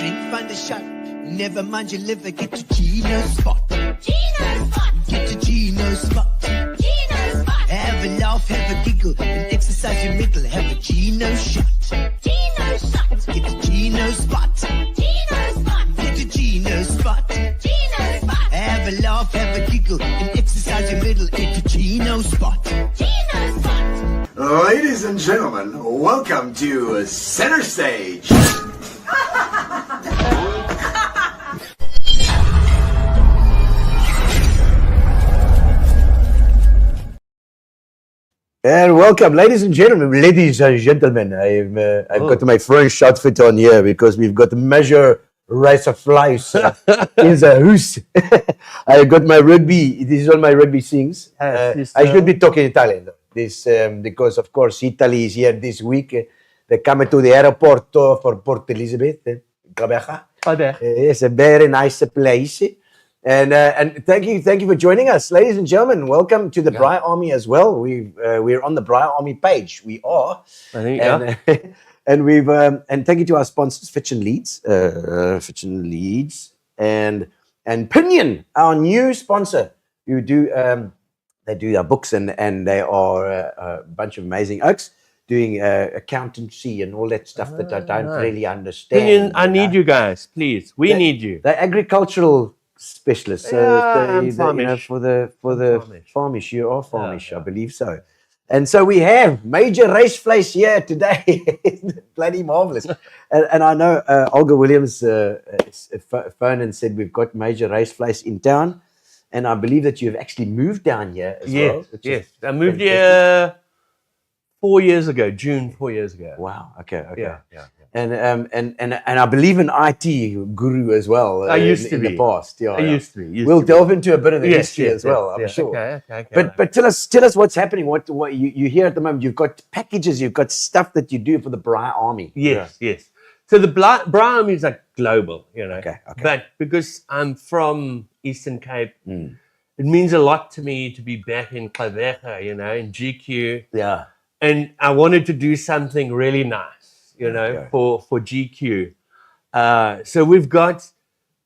drink, find a shot. Never mind your liver, get to Gino's spot. Gino spot. Get to Gino's spot. Gino spot. Have a laugh, have a giggle, and exercise your middle. Have a Gino shot. Gino shot. Get to Gino's spot. Gino spot. Get to Gino's spot. Gino spot. Have a laugh, have a giggle, and exercise your middle. Get to Gino's spot. Gino spot. Ladies and gentlemen, welcome to Center Stage. And welcome, ladies and gentlemen. I've got my French outfit on here because we've got Major Rys Vleis in the house. I got my rugby. This is all my rugby things. I should be talking Italian though. This because of course Italy is here this week. They're coming to the airport for Port Elizabeth. It's a very nice place. And thank you for joining us, ladies and gentlemen. Welcome to the Braai Army as well. We're on the Braai Army page. We are, I think, and thank you to our sponsors, Fitch and Leeds, and Pinion, our new sponsor, who do they do their books and they are a bunch of amazing oaks doing accountancy and all that stuff that I don't really understand. Pinion, I need you guys, please. We need you. They're agricultural specialists, so I'm you know, farmish. for the Farmish. farmish, you are farmish, I believe so. And so we have Major Rys Vleis here today. Bloody marvelous. And I know Olga Williams phoned and said we've got Major Rys Vleis in town, and I believe that you've actually moved down here as well. Yes. I moved here 4 years ago, June 4 years ago. Wow. Okay. Yeah. And I believe an IT guru as well. I used to in be. the past. Yeah, I used to be. We'll delve into a bit of the history as well. I'm sure. Okay. But tell us what's happening. What you hear at the moment? You've got packages. You've got stuff that you do for the Braai Army. Yes. So the Braai Army is like global, you know. Okay. But because I'm from Eastern Cape, it means a lot to me to be back in Klavecha, you know, in GQ. Yeah. And I wanted to do something really nice, you know, for GQ. So we've got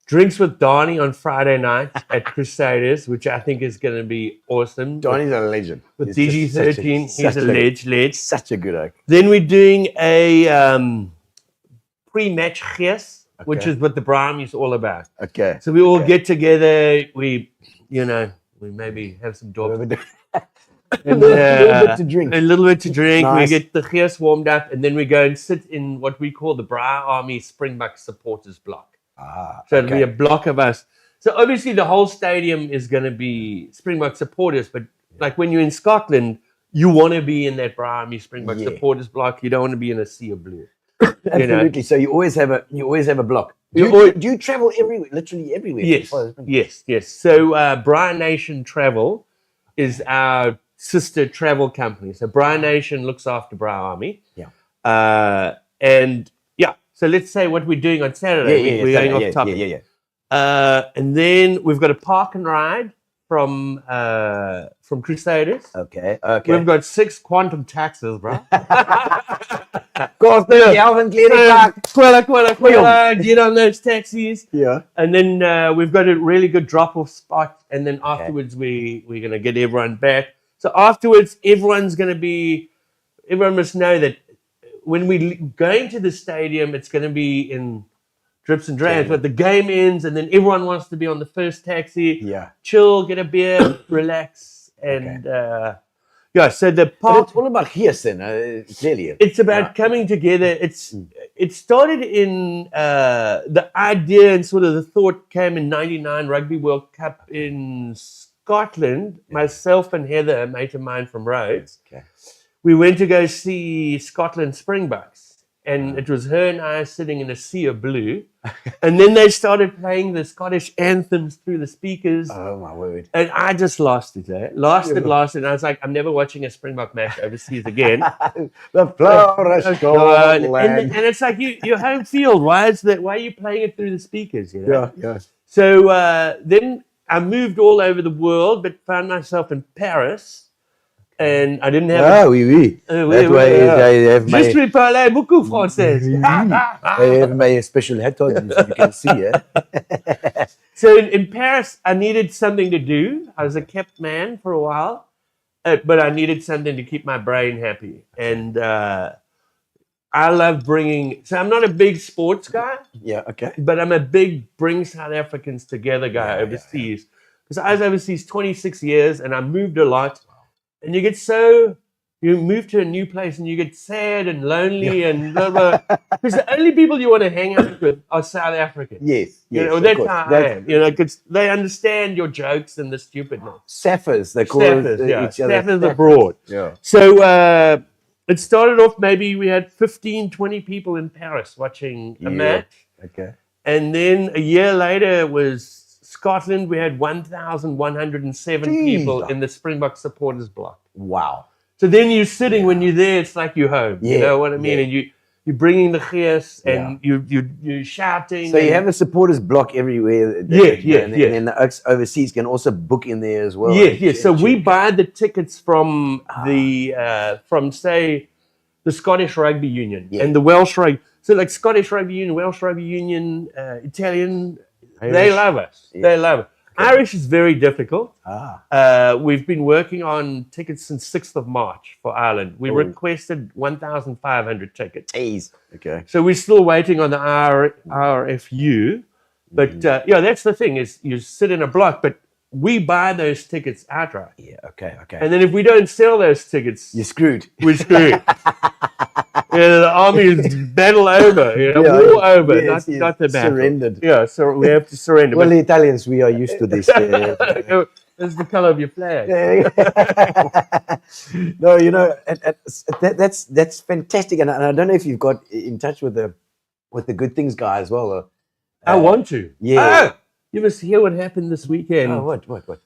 Drinks with Donnie on Friday night at Crusaders, which I think is going to be awesome. Donnie's a legend. With DG13, he's a ledge. Such a good oak. Then we're doing a pre-match gees, which is what the Braai Army is all about. Okay. So we all get together, we maybe have some dogs. And, a little bit to drink. A little bit to drink. Nice. We get the gees warmed up, and then we go and sit in what we call the Braai Army Springbok supporters block. So it'll be a block of us. So obviously the whole stadium is going to be Springbok supporters, but like when you're in Scotland, you want to be in that Braai Army Springbok supporters block. You don't want to be in a sea of blue. Absolutely. So you always have a block. Do you travel everywhere? Literally everywhere? Yes. So Braai Nation Travel is our sister travel company. So Braai Nation looks after Braai Army. Yeah. So let's say what we're doing on Saturday. We're going off topic. And then we've got a park and ride from Crusaders. Okay. We've got 6 quantum taxis, bro. Calvin Cleary Park. Quilla, get on those taxis. Yeah. And then we've got a really good drop-off spot. And then afterwards, we're going to get everyone back. So afterwards, everyone must know that when we're going to the stadium, it's going to be in drips and drabs. But the game ends, and then everyone wants to be on the first taxi. Yeah. Chill, get a beer, relax, and so the park. It's all about gees then, clearly. It's about coming together. It started in the idea and sort of the thought came in '99 Rugby World Cup in Scotland. Myself and Heather, a mate of mine from Rhodes. Okay. We went to go see Scotland Springboks, and it was her and I sitting in a sea of blue. And then they started playing the Scottish anthems through the speakers. Oh, my word. And I just lost it. Lost it. And I was like, I'm never watching a Springbok match overseas again. The flower is gone. And it's like, you're home field. Why are you playing it through the speakers? You know? Yeah. So then I moved all over the world, but found myself in Paris. and I didn't have. Ah, oui, oui. Oui, That's oui, why yeah. I have Je my, suis parlé beaucoup français. I have my special hat on, so you can see. So in Paris, I needed something to do. I was a kept man for a while, but I needed something to keep my brain happy. And I love bringing. So I'm not a big sports guy, Yeah, okay. but I'm a big bring South Africans together guy Yeah, overseas. Because I was overseas 26 years and I moved a lot. And you get so, you move to a new place and you get sad and lonely and blah, blah. Because the only people you want to hang out with are South Africans. Yes, You yes, know, of that's course. how I That's- am. You know, because they understand your jokes and the stupidness. Sappers, they call Staffers, it, yeah. each other. Staffers abroad. Yeah. So it started off, maybe we had 15, 20 people in Paris watching a match. Okay. And then a year later was Scotland. We had 1,107 people Jesus. in the Springbok supporters block. Wow. So then you're sitting, when you're there, it's like you're home. You Yeah, know what I mean? yeah. And you're bringing the gears and you're shouting. So you and- have a supporters block everywhere. Yeah, and, yeah. And then the Oaks overseas can also book in there as well. Yes, yes. So we Check. buy the tickets from from say the Scottish Rugby Union Yeah. and the Welsh Rugby. So like Scottish Rugby Union, Welsh Rugby Union, Italian, they Irish. love us. Yeah. They love it. Irish is very difficult. Ah. We've been working on tickets since 6th of March for Ireland. We Oh. requested 1,500 tickets. Jeez. Okay. So we're still waiting on the RFU. But yeah, that's the thing is you sit in a block, but we buy those tickets outright. Yeah. Okay. Okay. And then if we don't sell those tickets, You're screwed. we're screwed. The army is battle over, you know, Yeah, war over, yes, yes, not the battle. surrendered. Yeah, so we have to surrender. Well, But- the Italians, we are used to this. That's the color of your flag. No, you know, that's fantastic, and I don't know if you've got in touch with the Good Things guy as well. I want to. Yeah. Oh, you must hear what happened this weekend. Oh, what?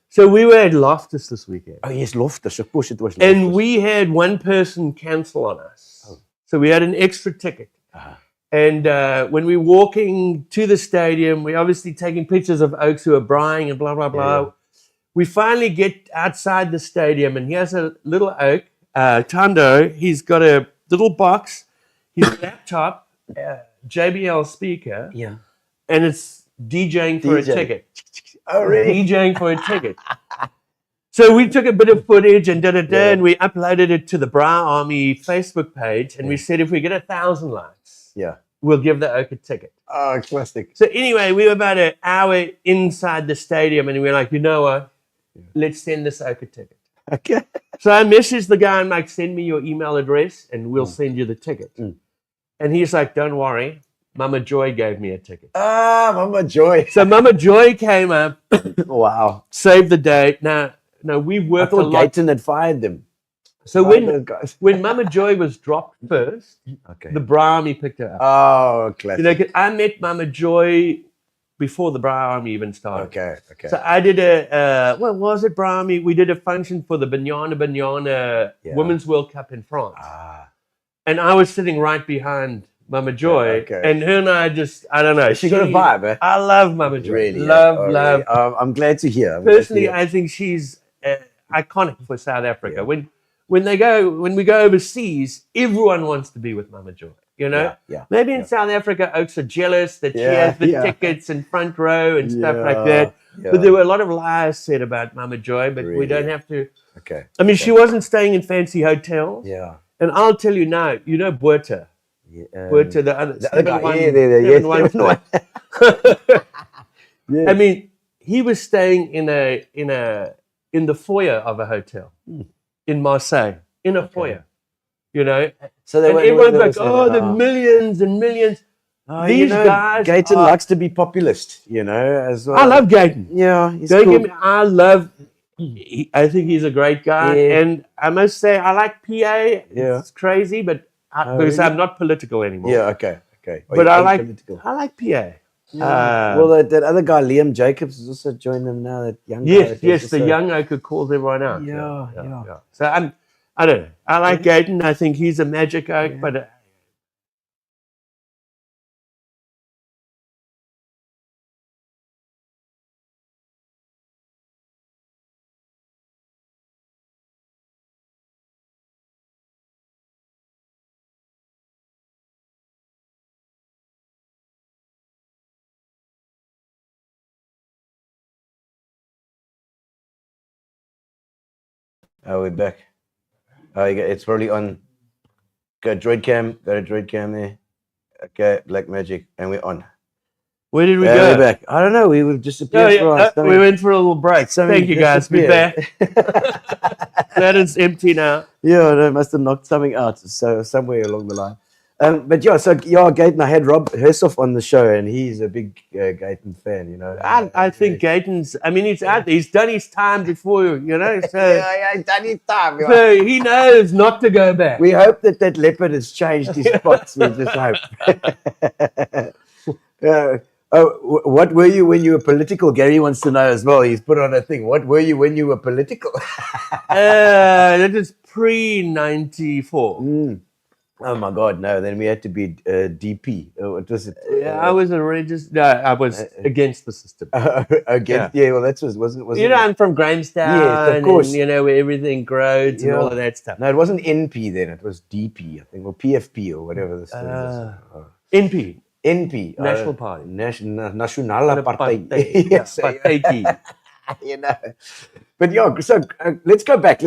So we were at Loftus this weekend. Oh, yes, Loftus. Of course, it was Loftus. And we had one person cancel on us. Oh. So we had an extra ticket. Ah. And when we're walking to the stadium, we're obviously taking pictures of Oaks who are braaiing and blah, blah, blah. Yeah. We finally get outside the stadium, and here's a little Oak, Tando. He's got a little box, his laptop, JBL speaker, Yeah. and it's DJing for a DJ. ticket. Oh, really? DJing for a ticket. So we took a bit of footage and and we uploaded it to the Braai Army Facebook page, and we said if we get 1,000 likes, Yeah. we'll give the Oak a ticket. Oh, classic. So anyway, we were about an hour inside the stadium, and we were like, you know what? Let's send this Oak a ticket. Okay. So I messaged the guy and like, send me your email address, and we'll send you the ticket. Mm. And he's like, don't worry, Mama Joy gave me a ticket. Ah, Mama Joy. So Mama Joy came up, Wow. saved the date. Now, we I worked a thought lot. Gayton had fired them. So Fired those when guys. when Mama Joy was dropped first, Okay. the Braai Army picked her up. Oh, classic. You know, 'cause I met Mama Joy before the Braai Army even started. Okay. Okay. So I did what was it, Braai Army? We did a function for the Banyana Yeah. Women's World Cup in France. Ah. And I was sitting right behind Mama Joy. okay. And her and I just, I don't know. She got a vibe, eh? I love Mama Joy. Really? Love, Oh, love. really? I'm glad to hear. I'm glad to Personally, hear. I think she's iconic for South Africa. When we go overseas, everyone wants to be with Mama Joy. You know, Yeah. maybe in South Africa, Oaks are jealous that she Yeah, has the yeah. tickets and front row and stuff like Yeah, that. yeah. But there were a lot of lies said about Mama Joy, but we Really? don't have to. Okay. I mean, she wasn't staying in fancy hotels. Yeah. And I'll tell you now, you know, Buerta. Yeah. Buerta, the other, the other guy. 7-1, Yeah, there. 7-1. Yes. Yeah. I mean, he was staying in the foyer of a hotel in Marseille, in a foyer. You know, So they and were- everyone's they like, were "Oh, the saying, millions and millions." oh, these you know, guys Gayton are- likes to be populist, you know, as well. I love Gayton. Yeah, he's Don't cool. get me. I love. I think he's a great guy, Yeah. and I must say I like PA. Yeah. It's crazy, but Oh, because really? I'm not political anymore. Yeah, okay. Oh, but you I ain't like political. PA. Yeah. Well, that other guy, Liam Jacobs, has also joined them now. That young guy. Yes, that was the also- young Oka calls everyone out. Yeah. So I don't know. I like Gayton. I think he's a magic oak, but Oh, we're back. Oh, it's probably on. Go droid cam. Got a droid cam there. Okay, Black Magic, and we're on. Where did we Yeah, go? we're back. I don't know. We would disappear for us. We went for a little break. something Thank you, guys. We're back. That is empty now. Yeah, they must have knocked something out. So somewhere along the line. But yeah, so Gayton, I had Rob Hersoff on the show, and he's a big Gayton fan. You know, I think Gayton's. I mean, he's out there. He's done his time before, you know. So, yeah, done his time. Yeah. so he knows not to go back. We hope that leopard has changed his spots. We just hope. What were you when you were political? Gary wants to know as well. He's put on a thing. What were you when you were political? That is pre-94. Oh my God, no! Then we had to be DP. What was it? Yeah, I was a registered. No, I was against the system. Against, yeah. Well, that wasn't. You know, I'm from Grahamstown. Yes, of course. And, you know, where everything grows and Yeah. all of that stuff. No, it wasn't NP then. It was DP, I think, or PFP or whatever this thing is. NP. NP, National Party. Nationale Partij. Partij. Yes, Partij. you know. But yeah, so let's go back.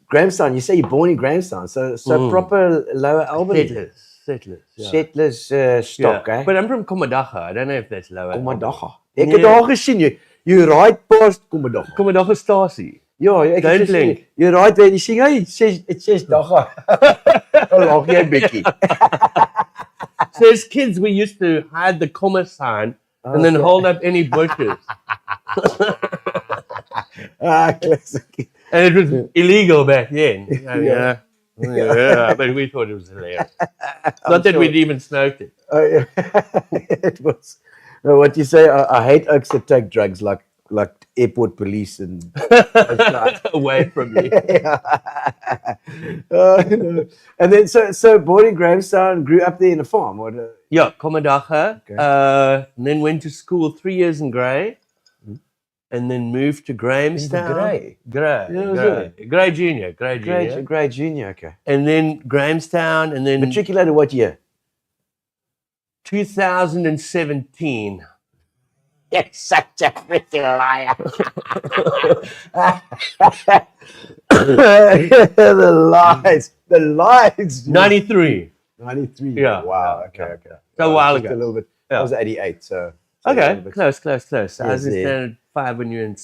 Grahamstown. You say you're born in Grahamstown, so proper Lower Albany. Settlers. Yeah. Settlers stock, Yeah. eh? But I'm from Komadacha. I don't know if that's lower. Komadacha. Ek het daar gesien jy ride past Komadacha. Komadacha Stasie. Ja, ek het Don't gesien. blink. Jy ride daar en jy sê, "Hey, it says Dacha." Lag jy 'n bietjie. So as kids, we used to hide the comma sign and then hold up any bushes. Classic. And it was illegal back then. Yeah, but we thought it was hilarious. Not that we'd even smoked it. Oh, yeah. It was. No, what you say? I hate oaks that take drugs, like airport police and. Away from me. No. And then so born in Grahamstown, grew up there in a farm. What? Yeah, Komadacha. Okay. And then went to school 3 years in Grey. And then moved to Grahamstown. Grey? Grey. Yeah, was Grey. Grey Junior. Grey Junior. Grade junior, okay. And then Grahamstown. And then Matriculated what year? 2017. You're such a pretty liar. The lies. 93. 93. Yeah. Wow. Yeah. Okay. So a while Just ago. A little bit. Yeah. I was 88, so. Okay, close. I was Yes, in yeah. standard 5 when you were in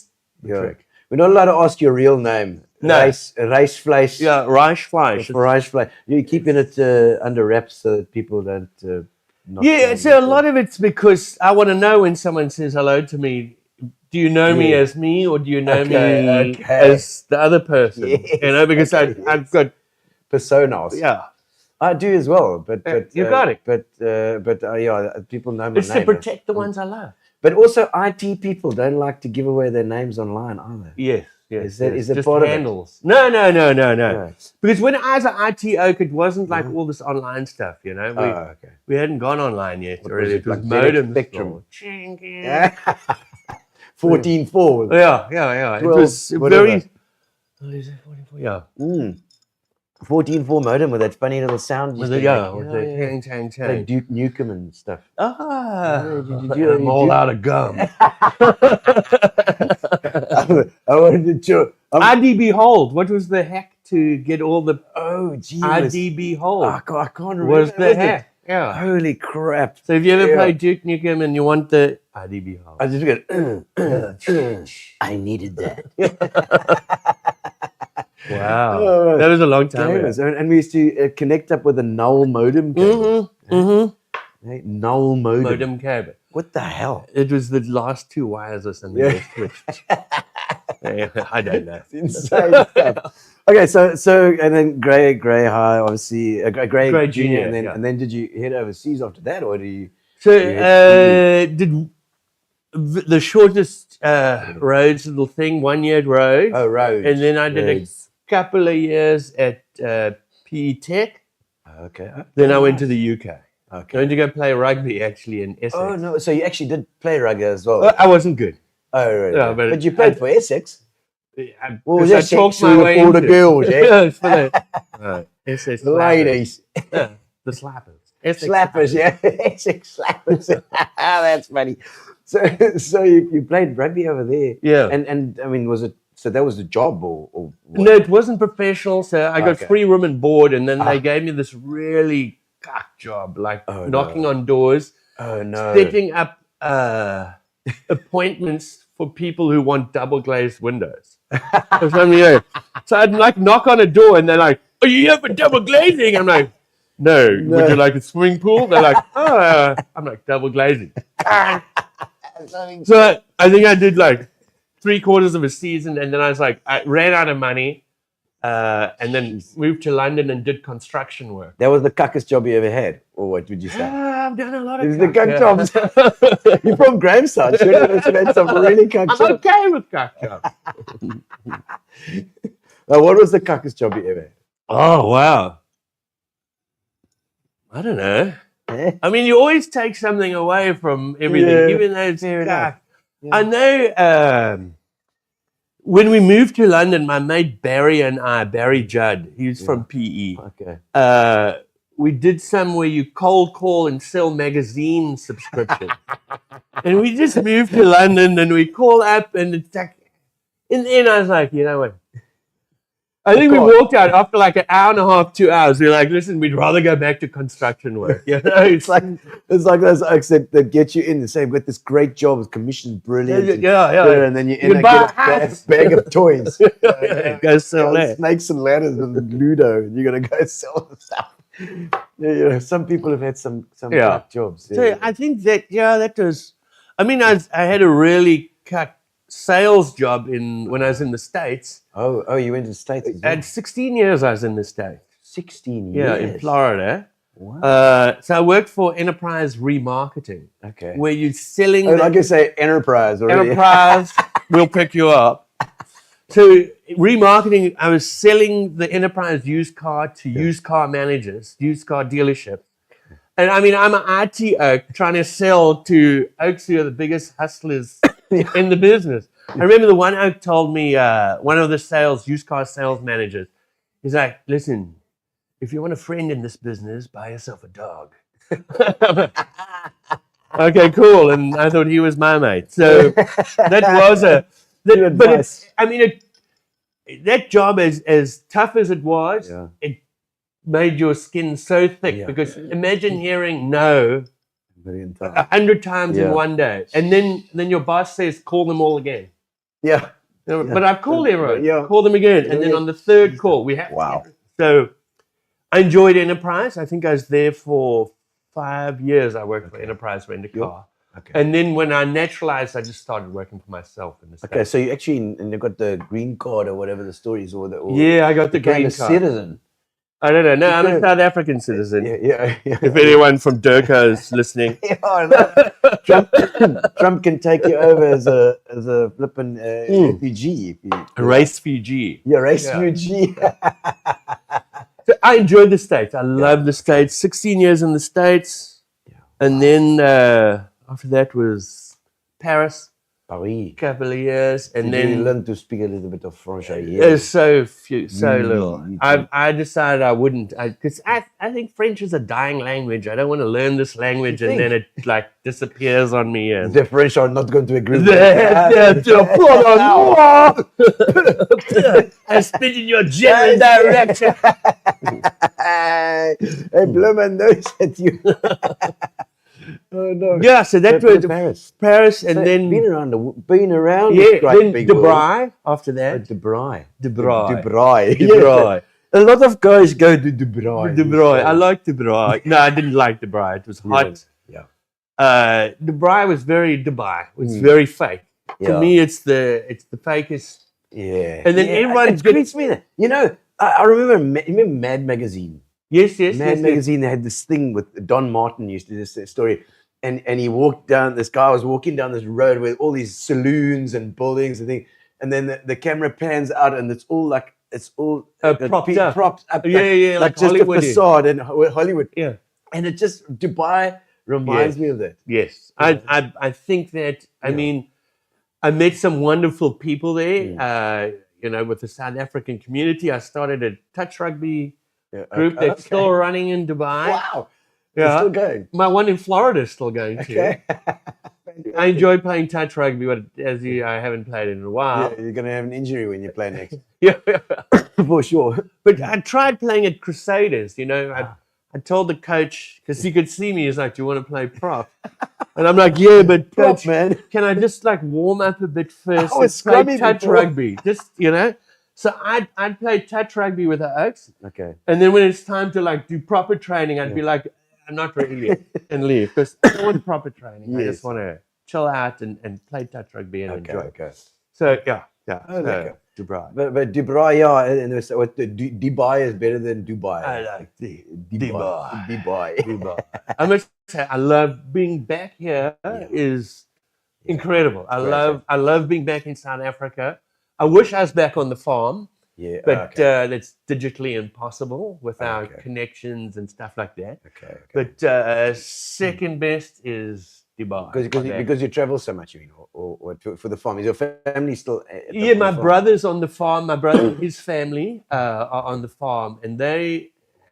matric. We're not allowed to ask your real name. No. Rys Vleis. Yeah, Rys Vleis. Rys Vleis. You're keeping it under wraps so that people don't. Not Yeah, know so a lot of it's because I want to know when someone says hello to me, do you know me as me or do you know me as the other person? Yes. You know, because I've got, personas. yeah. I do as well, but You got it. But yeah, people know my It's name. to protect the ones I love. But also, IT people don't like to give away their names online either. Yes. Is that just part of it? handles? No. No. Because when I was an IT oak, it wasn't like all this online stuff, you know. Okay. We hadn't gone online yet. What Already. was it, It was like modem Spectrum? Spectrum. 14.4. Yeah. It 12, was whatever. very. Oh, is it 44? Yeah. 14.4 modem with that funny little sound. With used the, to make. with the chang. Like Duke Nukem and stuff. I'm all out of gum. I wanted to. IDB hold. What was the hack to get all the Gee. IDB hold? I can't remember. Was the hack? Yeah. Holy crap. So if you ever Yeah. play Duke Nukem and you want the IDB hold, I just go, I needed that. wow, Oh, that was a long time ago. Gamers. And we used to connect up with a null modem cable. Hey, null modem. Modem cable. What the hell? It was the last 2 wires or something. Yeah. they switched. I don't know. Insane stuff. Okay, so and then Grey High, obviously, Grey Junior, and then did you head overseas after that, or do you? So did the shortest Rhodes little thing, 1 year at Rhodes. Oh, Rhodes. And then I did Rhodes. a couple of years at PE Tech. Okay. Then I went to the UK. I Okay. went to go play rugby actually in Essex. Oh no! So you actually did play rugby as well? I wasn't good. Oh, right. Yeah, but but you played for Essex. Well, I talked my way for the into it. girls, eh? Yeah, it's for the Essex The slappers. ladies, Yeah, the slappers. Essex slappers, yeah, Essex slappers. That's funny. So you played rugby over there, Yeah. and I mean, was it So that was the job, or what? No, it wasn't professional. So I got Okay. free room and board, and then they gave me this really cuck job, like knocking on doors, Oh no! setting up appointments for people who want double glazed windows. Or something, yeah. So I'd like knock on a door, and they're like, "Are you here for double glazing?" I'm like, "No. Would you like a swimming pool?" They're like, "Oh," I'm like, "Double glazing." So I think I did like 3/4 of a season, and then I was like, I ran out of money, and then moved to London and did construction work. That was the cuckest job you ever had, or what would you say? I've done a lot of It was the cuck cuck, jobs. You're from Grahamside. Should have had some really cuck I'm jobs. okay with cuck jobs. What was the cuckest job you ever had? Oh wow! I don't know. Eh? I mean, you always take something away from everything, Yeah. even though it's Fair enough. cuck. I know. When we moved to London, my mate Barry Judd, he's from PE. Okay. We did some where you cold call and sell magazine subscriptions. And we just moved to London and we call up and it's like, in the end, I was like, you know what? I think we walked out after like an hour and a half, 2 hours. We were like, listen, we'd rather go back to construction work. You know, It's like those oaks that get you in and say, "I've got this great job, it's commissioned brilliant." yeah. And then you You end up buy with a a house. bag of toys. Go sell that. Snakes and ladders and Ludo, and you're gonna go sell the stuff. Yeah, you know, some people have had some cuck jobs. Yeah. So I think that was. I mean, I had a really cuck sales job when I was in the States. Oh, you went to the States as well? At 16 years, I was in the States. 16 Yeah, years. in Florida. Wow. So I worked for enterprise remarketing, Okay. where you're selling Oh, like I say, enterprise already. enterprise. We'll pick you up. So remarketing, I was selling the enterprise used car to used car managers, used car dealerships. And I mean, I'm an IT oak trying to sell to oaks who are the biggest hustlers in the business. I remember the one oak told me, one of the used car sales managers, he's like, listen, if you want a friend in this business, buy yourself a dog. Okay, cool. And I thought he was my mate. So that was that job, as tough as it was, it made your skin so thick because imagine hearing no 100 times in one day, and then your boss says call them all again. Yeah. But I've called everyone. Yeah. Call them again, and then on the third call we have. Wow. So I enjoyed Enterprise. I think I was there for 5 years. I worked for Enterprise Rent a Car. Okay. And then when I naturalized, I just started working for myself in the States. Okay, so you actually and you got the green card or whatever the story is, or Yeah, I got the became green a card. citizen. I don't know. No, I'm a South African citizen. Yeah. If anyone from Durka is listening. Trump can take you over as a flippin' refugee. A race refugee. Yeah, race refugee. So I enjoyed the States. I love the States. 16 years in the States. And then after that was Paris. Paris. Couple of years. And Did you then learn to speak a little bit of French? there's so little. me too. I decided I wouldn't. Because I think French is a dying language. I don't want to learn this language and then it like disappears on me. And The French are not going to agree with I spit in your general direction. Hey, blow my nose at you. Oh no. Yeah, so that was Paris. and So then been around this yeah, great then big the world. Braai after that. The Braai. The Braai. The Braai. The Braai. A lot of guys go to the Braai. The Braai. I like the Braai. No, I didn't like the Braai. It was hot. Yeah. The Braai was very Dubai. It was very fake. To me, it's the fakest. Yeah. And then everyone it creeps me that. You know, I remember Mad Magazine. Yes. Mad Magazine, they had this thing with Don Martin used to this story. And he walked down, this guy was walking down this road with all these saloons and buildings and things. And then the camera pans out and it's all propped up. Yeah. Like just Hollywood. a facade in Hollywood. Yeah. And it just, Dubai reminds me of that. Yes. I think that, I mean, I met some wonderful people there, with the South African community. I started a touch rugby group that's still running in Dubai. Wow. Yeah. It's still going. My one in Florida is still going too. Okay. I enjoy playing touch rugby, but I haven't played it in a while. Yeah, you're gonna have an injury when you play next. Yeah. For sure. But I tried playing at Crusaders, I told the coach, because he could see me, he's like, do you want to play prop? And I'm like, yeah, but Prop, coach, man. can I just like warm up a bit first I was and play scrubby touch before. rugby? Just, So I'd play touch rugby with the Oaks. Okay. And then when it's time to like do proper training, I'd be like, I'm not ready yet, and leave. Because I don't want proper training. I just want to chill out and play touch rugby and enjoy. Okay. So, yeah. Oh, lekker. Dubai. But Dubai, yeah, and there's what Dubai is better than Dubai. I like Dubai. I must say, I love being back here. Is incredible. I love being back in South Africa. I wish I was back on the farm, but that's digitally impossible with our connections and stuff like that. Okay. But second best is Dubai. Because you travel so much, you mean, or for the farm. Is your family still? My brother's on the farm. My brother and his family are on the farm, and I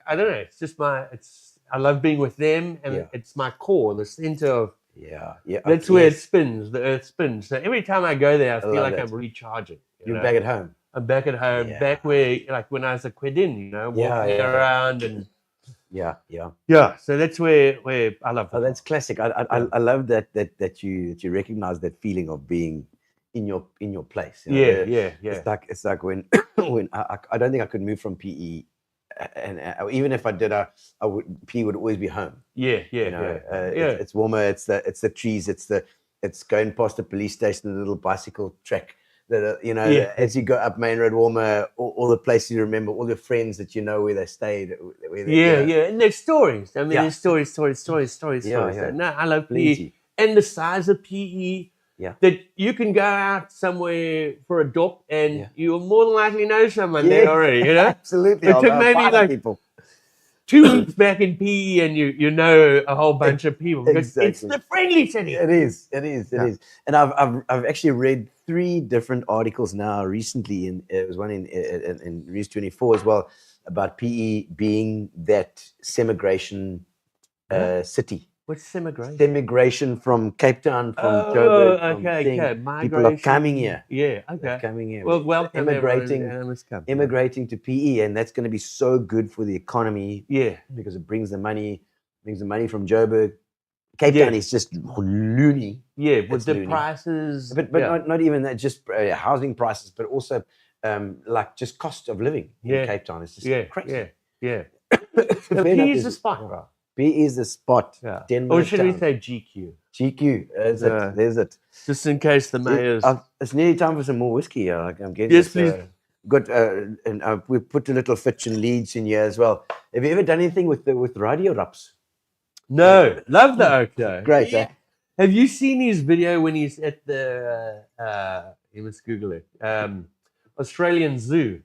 don't know. It's just I love being with them, and it's my core, the center of. Yeah. That's where it spins. The earth spins. So every time I go there, I feel like I'm recharging. You're back at home. I'm back at home, back where, like when I was a Quidin, walking around and. Yeah. So that's where I love. Oh, that's classic. I love that you recognize that feeling of being in your place. Yeah. It's like when I don't think I could move from PE, and even if I did, PE would always be home. Yeah. It's warmer. It's the trees. It's going past the police station, the little bicycle track. As you go up Main Road, Warmer, all the places you remember, all the friends that you know where they stayed. And there's stories. I mean, there's stories. Yeah. No, I love PE. And the size of PE, that you can go out somewhere for a dop and you'll more than likely know someone there already, Absolutely. It took maybe like people. 2 weeks back in PE and you know a whole bunch of people because it's the friendly city. It is. And I've actually read 3 different articles now recently. It was one in Rys 24 as well about PE being that semigration city. What's semigration? Semigration from Cape Town, from Joburg. Okay. People are coming here. Yeah, okay. They're coming here. Well, welcome immigrating to PE, and that's going to be so good for the economy. Yeah, because it brings the money from Joburg. Cape Town is just loony. Yeah, with the prices. But not even that, just housing prices, but also like just cost of living in Cape Town. It's just crazy. Yeah. PE is the spot, bro. PE is the spot. Yeah. Or should we say GQ? GQ. There's it. Just in case the mayor's. It's nearly time for some more whiskey. I'm getting. Yes, please. We put a little Fitch and Leeds in here as well. Have you ever done anything with radio raps? No, love the Oak though. Great. Have you seen his video when he's at the? You must Google it. Australian Zoo.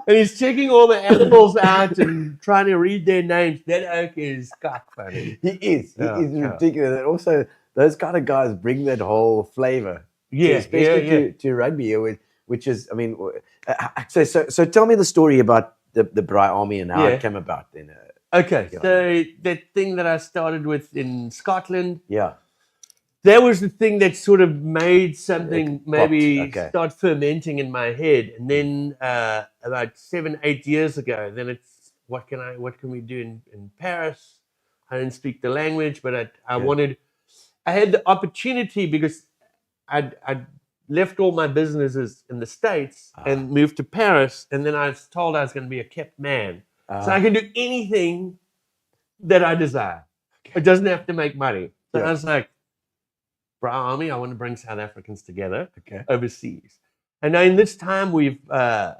And he's checking all the animals out and trying to read their names. That Oak is quite funny. He is ridiculous. And also, those kind of guys bring that whole flavor. Especially to rugby, which is, I mean, so tell me the story about the Braai Army and how it came about. Okay, so that thing that I started with in Scotland. Yeah. That was the thing that sort of made something start fermenting in my head. And then about 7-8 years ago, then it's what can we do in Paris? I didn't speak the language, but I had the opportunity because I'd left all my businesses in the States and moved to Paris, and then I was told I was going to be a kept man. So I can do anything that I desire. It doesn't have to make money. So I was like, Braai Army, I want to bring South Africans together overseas. And now in this time, we've, I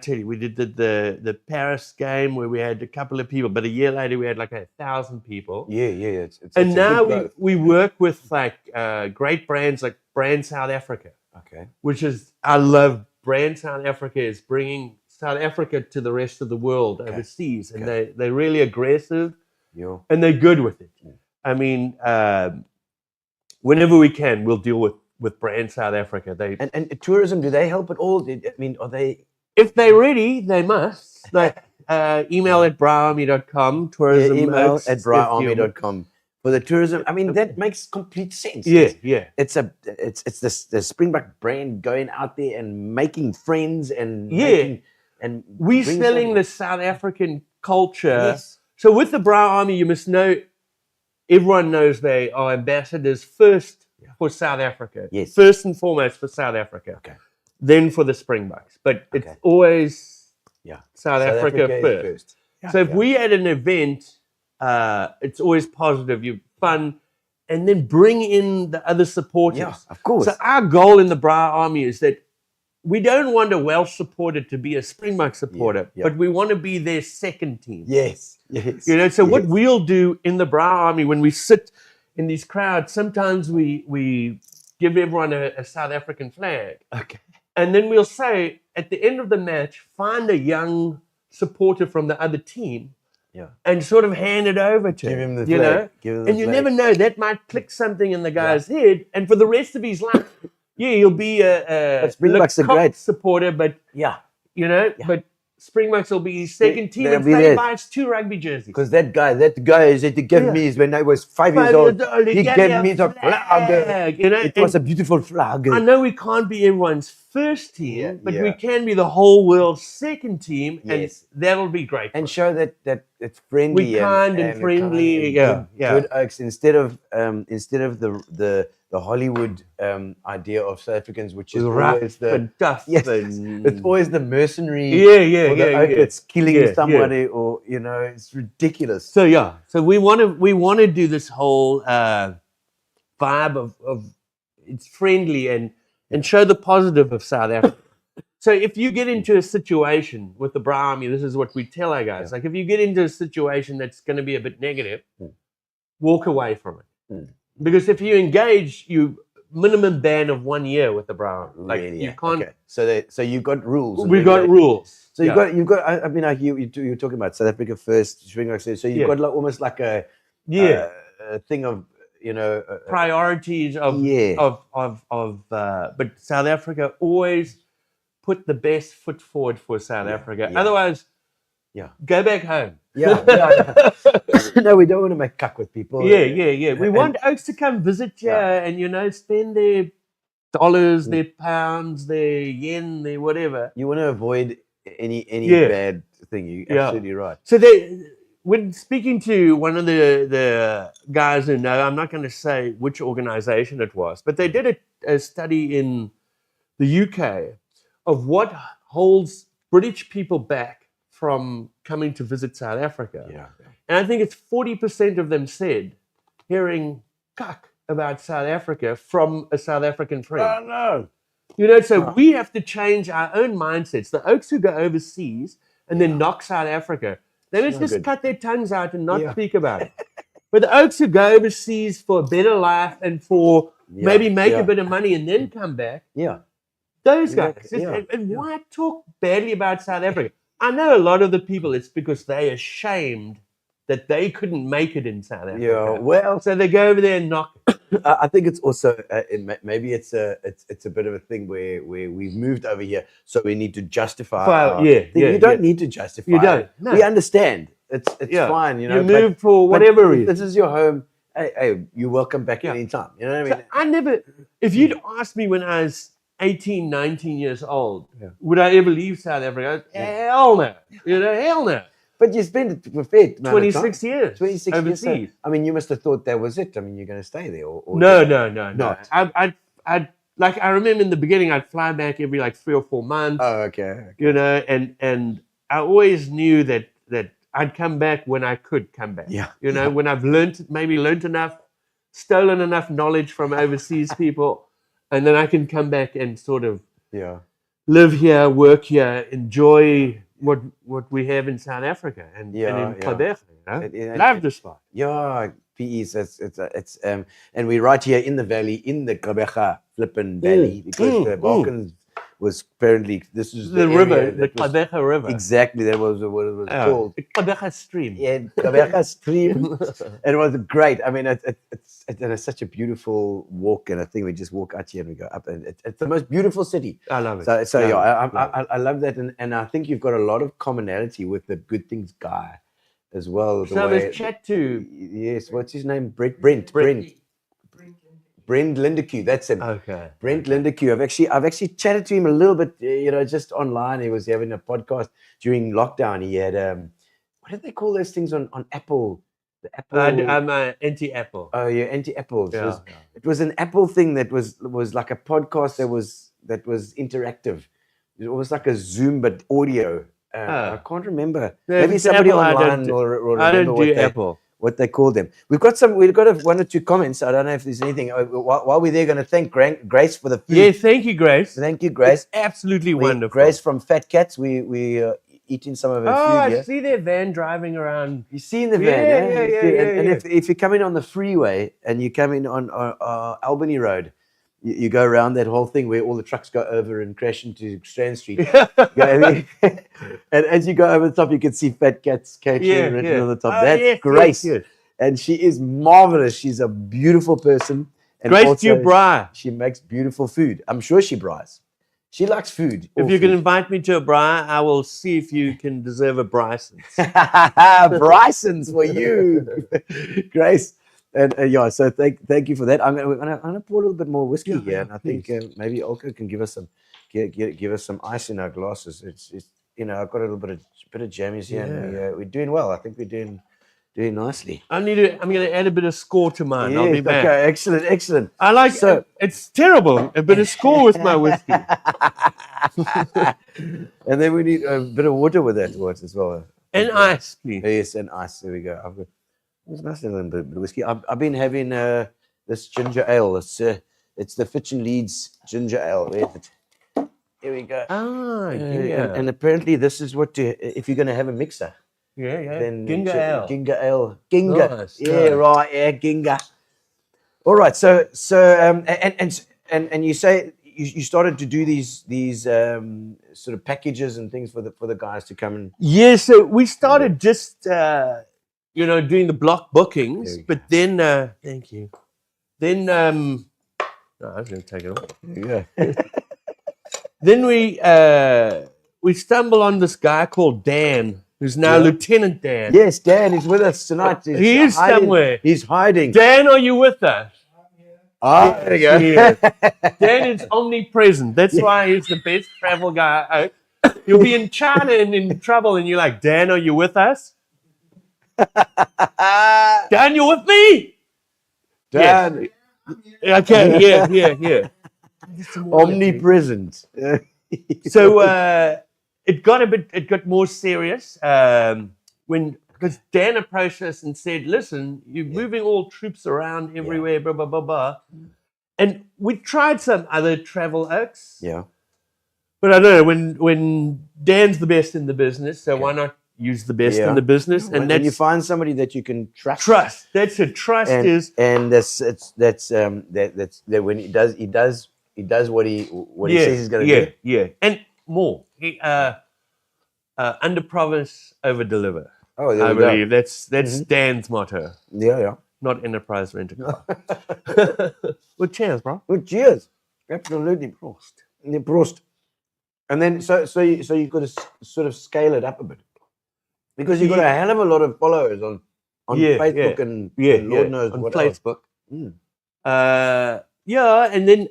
tell you, we did the Paris game where we had a couple of people, but a year later we had like 1,000 people. Yeah. And now we work with like great brands like Brand South Africa. Okay. Which is, I love Brand South Africa is bringing South Africa to the rest of the world overseas. And they're really aggressive and they're good with it. Yeah. I mean, whenever we can, we'll deal with Brand South Africa. And tourism, do they help at all? I mean, are they? If they're ready, they must. Like email at braaiarmy.com. Tourism email at braaiarmy.com for the tourism. I mean, that makes complete sense. Yeah, yeah. It's the Springbok brand going out there and making friends and Yeah. making, and We're bring selling something- the South African culture. Yes. So with the Braai Army, you must know, everyone knows they are ambassadors first for South Africa. Yes. First and foremost for South Africa. Okay. Then for the Springboks. But it's Okay. always Yeah. South Africa is first. Yeah, So if yeah. we had an event, it's always positive, you fun, and then bring in the other supporters. Yeah, of course. So our goal in the Braai Army is that we don't want a Welsh supporter to be a Springbok supporter, yeah. but we want to be their second team. Yes. Yes. You know, so what Yes. we'll do in the Braai Army when we sit in these crowds, sometimes we give everyone a South African flag. Okay. And then we'll say, at the end of the match, find a young supporter from the other team Yeah. and sort of hand it over to Give him the you flag. know? Give him the And you flag. never know, that might click something in the guy's head. And for the rest of his life, he'll be a But Springboks are Lecoq great. supporter, but, Yeah. you know, Yeah. but Springboks will be his second team they'll and be say he there. buys 2 rugby jerseys. Because that guy that he gave Yeah. me is when I was 5 years 5 old. years old, He he gave gave me you the a flag. flag, you know, It was a beautiful flag. I know we can't be everyone's first team, Yeah, but yeah. we can be the whole world's second team, Yes. and that'll be great. And show that it's friendly. We're kind and friendly, and yeah, good, yeah. good oaks instead of the Hollywood idea of South Africans, which is always the and tough. yes, and, it's always the mercenary. yeah, or the oak that's killing yeah, somebody, or you know, it's ridiculous. So so we want to do this whole vibe of it's friendly and show the positive of South Africa. So if you get into a situation with the Braai Army, this is what we tell our guys. Like if you get into a situation that's going to be a bit negative, walk away from it. Because if you engage, you minimum ban of 1 year with the Braai Army. Like Really, you yeah. can't. Okay. So you've got rules. and We got regulations. rules. So you've got. I mean, like you're talking about South Africa first, Springbok. So you've Yeah. got like, almost like a thing of priorities of Yeah. but South Africa always put the best foot forward for South Africa. yeah. Otherwise, Yeah. go back home. yeah. No, we don't want to make cuck with people. Yeah. We And- want oaks to come visit here and spend their dollars, their pounds, their yen, their whatever. You want to avoid any Yeah. bad thing. You're Yeah. absolutely right. So when speaking to one of the guys who know, I'm not going to say which organization it was, but they did a study in the UK of what holds British people back from coming to visit South Africa. Yeah. And I think it's 40% of them said hearing cuck about South Africa from a South African friend. no. You know, so we have to change our own mindsets. The oaks who go overseas and then knock South Africa, they must not just good. cut their tongues out and not Yeah. speak about it. But the oaks who go overseas for a better life and for maybe make a bit of money and then come back, Yeah. those guys. Exactly, yeah, And why talk badly about South Africa? I know a lot of the people, it's because they're ashamed that they couldn't make it in South Africa. Yeah. Well, So they go over there and knock it. I think it's also maybe it's a bit of a thing where we've moved over here, so we need to justify. Well, our yeah, thing. yeah, You don't yeah. need to justify. You don't, it. no. We understand. It's Yeah. fine. You know, You but- moved for but whatever if reason. this is your home. Hey, you're welcome back Yeah. anytime. You know what I So mean? if you'd asked me when I was 18, 19 years old, Yeah. would I ever leave South Africa? Hell no. You know, hell no. But you spent a fair amount of 26 time. years 26 years. so- overseas. I mean, you must have thought that was it. I mean, you're going to stay there, or No. Not. I'd like I remember in the beginning I'd fly back every like 3 or 4 months. Oh, okay. You know, and I always knew that I'd come back when I could come back. Yeah. You know, when I've learned enough, stolen enough knowledge from overseas people, and then I can come back and sort of Yeah. live here, work here, enjoy what we have in South Africa and in Yeah. Quebec. You know? It- Love the spot. Yeah, PEs. It's and we're right here in the valley, in the Gqeberha flippin' valley, because the Balkans was apparently this is The area river, the that was- Quebec River. Exactly, that was what it was called. The Quebec Stream. Yeah, Gqeberha stream. And it was great. I mean, it's such a beautiful walk, and I think we just walk out here and we go up, and it's the most beautiful city. I love it. So Love it. I love that, and I think you've got a lot of commonality with the Good Things guy as well. The So way, there's chat too. yes, what's his name? Brent Lindeque. That's him. Okay. Brent Lindeque. I've actually chatted to him a little bit, just online. He was having a podcast during lockdown. He had what did they call those things on Apple? The Apple. I'm anti-Apple. Oh, yeah, anti-Apples. Yeah. It was an Apple thing that was like a podcast that was interactive. It was like a Zoom but audio. I can't remember. Yeah, Maybe it's somebody Apple, I online don't- will I remember don't do Apple. what they call them. We've got one or two comments. I don't know if there's anything. While we're there, going to thank Grace for the food. Yeah, thank you, Grace. Thank you, Grace. Absolutely wonderful. Grace from Fat Cats. We eating some of her Oh, food I here. see their van driving around. You see in the van, Yeah, You yeah, see- yeah, and yeah. if you come in on the freeway and you come in on Albany Road, you go around that whole thing where all the trucks go over and crash into Strand Street. and as you go over the top, you can see Fat Cats Catering written on the top. Oh, That's yes, Grace. yes, yes. And she is marvelous. She's a beautiful person. And Grace, also do you braai? She makes beautiful food. I'm sure she braais. She likes food. If all you can food. invite me to a braai, I will see if you can deserve a Bryson. Bryson's for you, Grace. And so thank you for that. I'm gonna pour a little bit more whiskey here, and I think maybe Olka can give us some give us some ice in our glasses. It's I've got a little bit of jammies here, and we're doing well. I think we're doing nicely. I'm going to add a bit of score to mine. I'll be back. Okay, excellent. I like it's terrible. A bit of score with my whiskey. And then we need a bit of water with that as well. And ice, please. Yes, and ice. There we go. It's nice to have a bit of whiskey. I've been having this ginger ale. It's the Fitch and Leeds ginger ale. Where's it? Here we go. Ah, And apparently this is what if you're going to have a mixer. yeah. Then Ginger ale. Ginger ale. Ginger. Nice, Yeah, nice. right. Yeah, ginger. All right. So and you say you started to do these sort of packages and things for the guys to come and. Yeah, so we started just doing the block bookings, There we but then thank you. Then I was going to take it off. Yeah. Then we stumble on this guy called Dan, who's now Lieutenant Dan. Yes, Dan is with us tonight. He is somewhere. He's hiding. Dan, are you with us? There you go. Yeah. Dan is omnipresent. That's why he's the best travel guy. You'll be in China and in trouble, and you're like, Dan, are you with us? Dan, you with me? Dan, Okay, yeah. omnipresent. So it got more serious because Dan approached us and said, "Listen, you're moving all troops around everywhere, blah blah blah blah." And we tried some other travel oaks, Yeah. but I don't know when Dan's the best in the business, so why not use the best in the business? And When you that's find somebody that you can trust. trust. That's it. Trust And, is and that's when he does what he says he's going to do. Yeah, and more. He under promise, over deliver. Oh, there I we go. believe that's Dan's motto, Yeah. not enterprise rent a car. Well, cheers, bro. Well, cheers. Absolutely. Prost. Yeah, Prost. And then so you've got to sort of scale it up a bit. Because you've got a hell of a lot of followers on Facebook and Lord knows on what Facebook. else. And then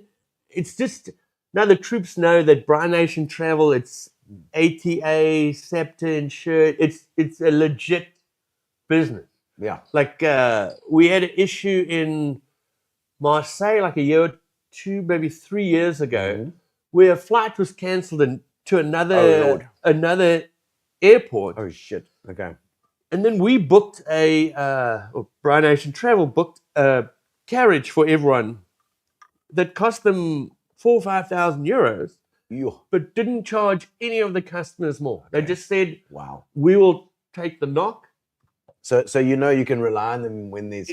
it's just now the troops know that Braai Nation Travel. It's ATA, SEPTA, insured. It's a legit business. Yeah. Like we had an issue in Marseille like a year or two, maybe 3 years ago, where a flight was cancelled to another airport. Oh, shit. Okay. And then we booked Braai Nation Travel booked a carriage for everyone that cost them 4,000 or 5,000 euros, but didn't charge any of the customers more. They just said, Wow. we will take the knock. So you can rely on them when the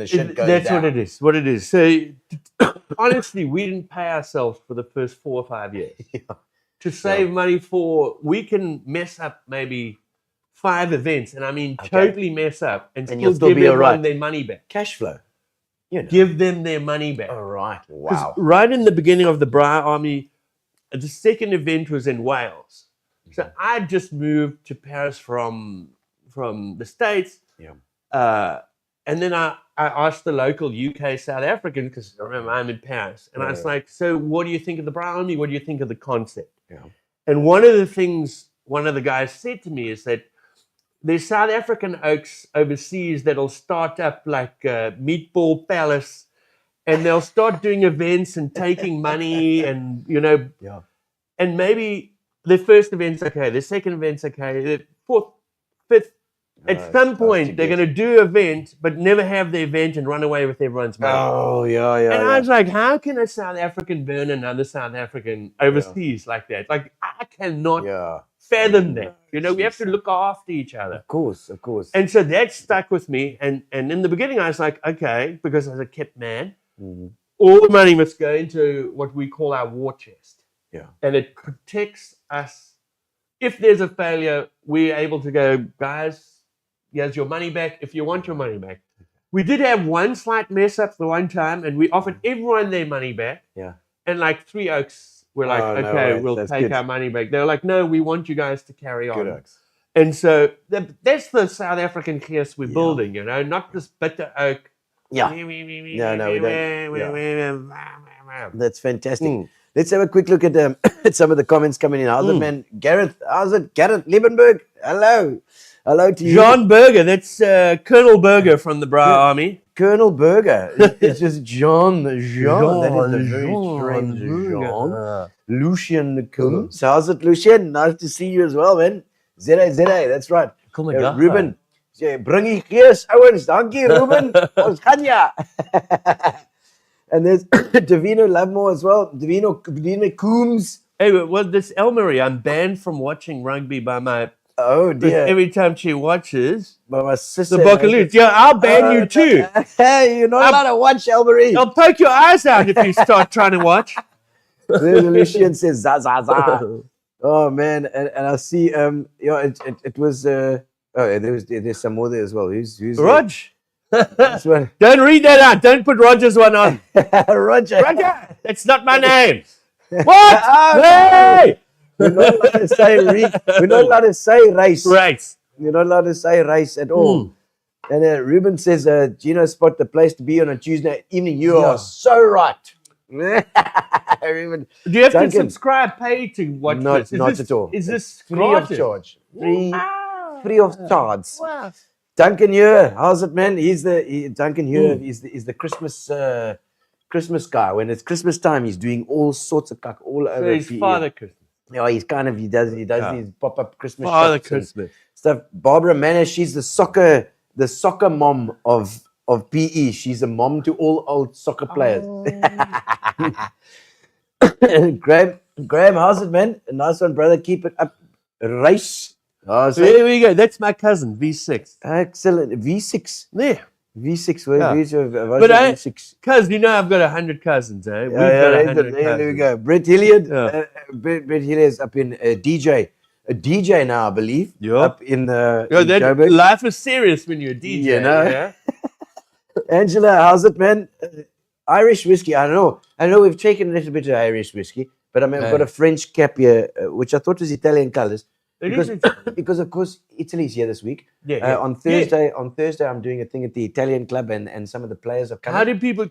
shit goes That's down. what it is. So honestly, we didn't pay ourselves for the first 4 or 5 years. To save money we can mess up maybe 5 events, and I mean totally mess up, and you'll still still give be all everyone right. their money back. Cash flow. Give them their money back. All right. 'Cause Wow. right in the beginning of the Braai Army, the second event was in Wales. So I just moved to Paris from from the States. Yeah. And then I asked the local UK South African, because remember I'm in Paris, and I was like, so what do you think of the Braai Army? What do you think of the concept? Yeah. And one of the things one of the guys said to me is that there's South African oaks overseas that'll start up like Meatball Palace, and they'll start doing events and taking money, and Yeah. and maybe the first event's okay, the second event's okay, the fourth, fifth. At some point, they're going to do an event, but never have the event and run away with everyone's money. Oh, yeah. And I was like, how can a South African burn another South African overseas like that? Like, I cannot fathom that. We have to look after each other. Of course. And so that stuck with me. And in the beginning, I was like, okay, because as a kept man, all the money must go into what we call our war chest. Yeah. And it protects us. If there's a failure, we're able to go, guys, here's your money back if you want your money back. We did have one slight mess up the one time, and we offered everyone their money back. Yeah. And like Three Oaks were like, no okay, way. we'll That's take good. our money back. They were like, no, we want you guys to carry on. Good Oaks. And so that's the South African chaos we're building, not this bitter oak. Yeah. No, we don't. That's fantastic. Let's have a quick look at at some of the comments coming in. How's it, man? Gareth, how's it? Gareth Liebenberg, hello. Hello to you. John Berger, that's Colonel Berger from the Braai Army. Colonel Berger. It's just John. That is a very John strange Berger. John. Lucian Coons. How's it, Lucian? Nice to see you as well, man. Zera, that's right. Kom maar dag, Ruben. Bring je gees, ouwens. Dankie, Ruben. Ons gaan ja. And there's Davino Lovemore as well. Davino Coombs. Hey, well, this Elmarie, I'm banned from watching rugby by my... Oh, dear. Every time she watches By my sister. the Buckaloots. Yeah, I'll ban you too. Hey, you're not allowed to watch Elmarie. I'll poke your eyes out if you start trying to watch. There's Lucian says za za za. Oh man, and I see it was there's some more there as well. Who's Rog. this one? Don't read that out. Don't put Roger's one on. Roger. Roger, that's not my name. What? Oh, Hey! We're not allowed to say we're not allowed to say race. Right. You're not allowed to say race at all. And Ruben says, Gino spot the place to be on a Tuesday evening. You are so right. Ruben, Do you have Duncan, to subscribe, pay to watch this? Not at all. Is this free of gratis? charge? Free of charge. Wow. Duncan here, how's it, man? Duncan here is the Christmas guy. When it's Christmas time, he's doing all sorts of cuck all over. So he's PE. Father Christmas. Yeah, he does these pop-up Christmas Father shops and Christmas. stuff. Barbara Manor, she's the soccer mom of PE. She's a mom to all old soccer players. Graham, how's it, man? A nice one, brother. Keep it up. Race. How's it? There we go. That's my cousin, V6. Excellent. V6. There. V6. Where's But V6? Cuz, I've got 100 cousins, eh? We've got 100 there we cousins. go. Brett Hilliard. Yeah. Brett Hilliard is up in DJ. A DJ now, I believe. Yeah. Up in in That Joburg. life is serious when you're a DJ. You know. Yeah? Angela, how's it, man? Irish whiskey. I know we've taken a little bit of Irish whiskey, but I've got a French cap here, which I thought was Italian colors. Because of course Italy's here this week. Yeah. On Thursday, I'm doing a thing at the Italian club, and some of the players are coming. How do people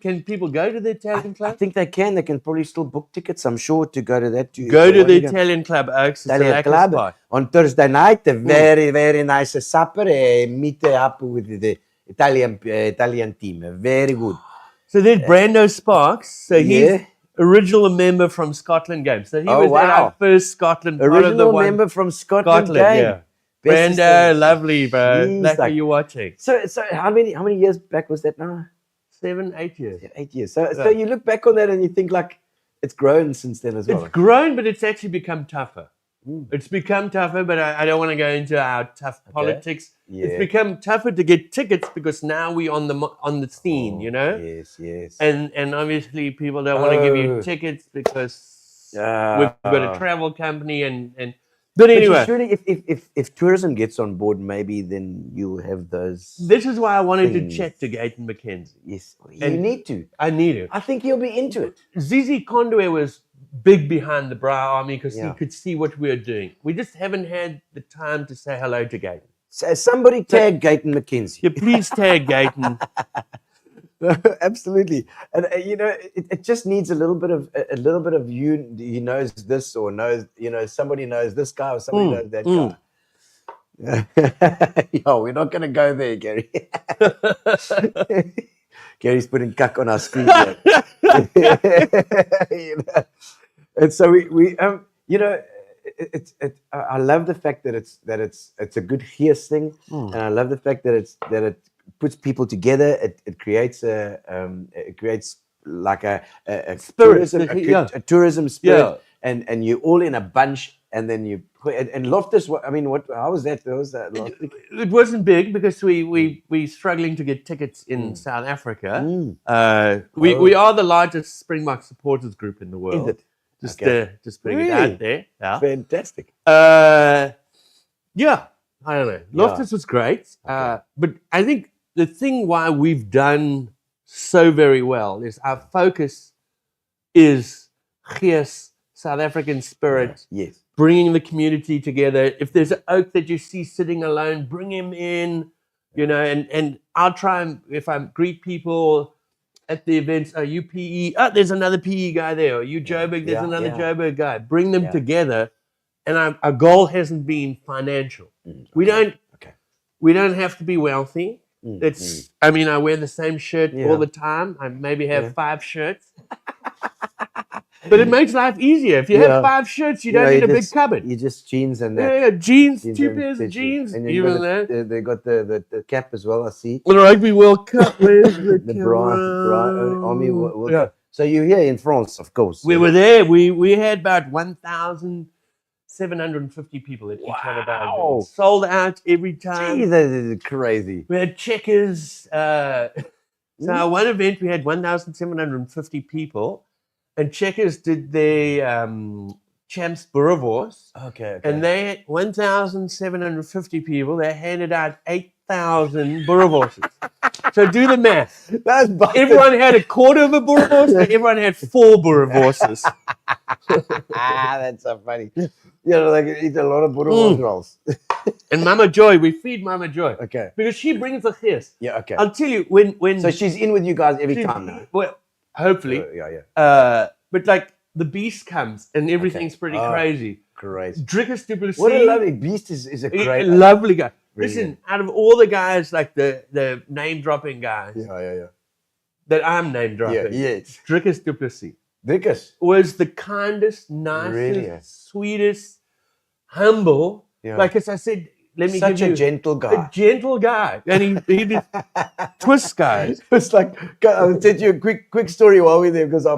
go to the Italian I club? think they can. They can probably still book tickets. I'm sure to go to that. Go to the Italian club, Oaks. It's a Italian lekker club spot. on Thursday night. A very, very nice supper. Meet up with the Italian team. Very good. So there's Brando Sparks. So he's original member from Scotland Games. So he was at our first Scotland. Original member from Scotland Game. Yeah. Brando, lovely, bro. Like are you watching? So how many years back was that now? 7, 8 years. Yeah, 8 years. So you look back on that and you think like it's grown since then as well. It's grown, but it's actually become tougher. It's become tougher, but I don't want to go into our tough politics. Yeah. It's become tougher to get tickets because now we're on the scene, Yes. And obviously people don't want to give you tickets because we've got a travel company and. But anyway, surely if tourism gets on board, maybe then you'll have those. This is why I wanted things. to chat to Gayton McKenzie. Yes, you need to. I need it. I think he'll be into it. Zizi Kondwe was big behind the Braai Army because he Yeah. could see what we were doing. We just haven't had the time to say hello to Gayton. So somebody tag Gayton McKenzie. Yeah, please tag Gayton. Absolutely, and it just needs a little bit of you. He knows this or knows, somebody knows this guy or somebody knows that guy. Yo, we're not going to go there, Gary. Gary's putting cuck on our screen. And so we I love the fact that it's a good hears thing, and I love the fact that it puts people together. It creates like a Spirit, a tourism spirit, Yeah. and you're all in a bunch, and then you and Loftus. I mean, how was that? How was that last week? It wasn't big because we struggling to get tickets in South Africa. We are the largest Springbok supporters group in the world. Is it? Just Okay. just putting it Really? out there. Yeah. Fantastic. Yeah. I don't know. Loftus was great. But I think the thing why we've done so very well is our focus is gees, South African spirit, Yes. bringing the community together. If there's an oak that you see sitting alone, bring him in, and I'll try and, if I greet people at the events, are you PE? Oh, there's another PE guy there. Are you Joburg? There's another Joburg guy. Bring them together. And our goal hasn't been financial. We don't have to be wealthy. I mean, I wear the same shirt all the time. I maybe have 5 shirts. But it makes life easier. If you have 5 shirts, you don't need a big cupboard. You just jeans and that. Yeah, jeans, 2 and pairs of t-shirt. jeans. And Even then that. they got the cap as well, I see. The Rugby World Cup. Where's the Braai Army World Yeah. Cup. So you're here in France, of course. We were there. We had about 1,750 people at each one of our Wow. events. Sold out every time. Gee, that is crazy. We had checkers. So at one event we had 1,750 people, and checkers did their champs boerewors, Okay. and they had 1,750 people. They handed out 8,000 boerewors. So do the math. That's Everyone had a quarter of a boerewors, and everyone had 4 boerewors. That's so funny. Like you eat a lot of boerewors rolls. And Mama Joy, we feed Mama Joy. Okay. Because she brings the gees. Yeah. Okay. I'll tell you when. So she's in with you guys every she's- time now. Well, hopefully. Yeah. But like the beast comes and everything's pretty crazy. Great. Drickus du Plessis. What a lovely beast is a great. Lovely guy. Really Listen, out of all the guys, like the name dropping guys Yeah. that I'm name dropping, Yes. Drickus du Plessis Drickus. was the kindest, nicest, Really? sweetest, humble. Yeah. Like as I said, let me Such give a you gentle guy. a gentle guy, and he did twist guys. It's like I'll tell you a quick story while we're there because I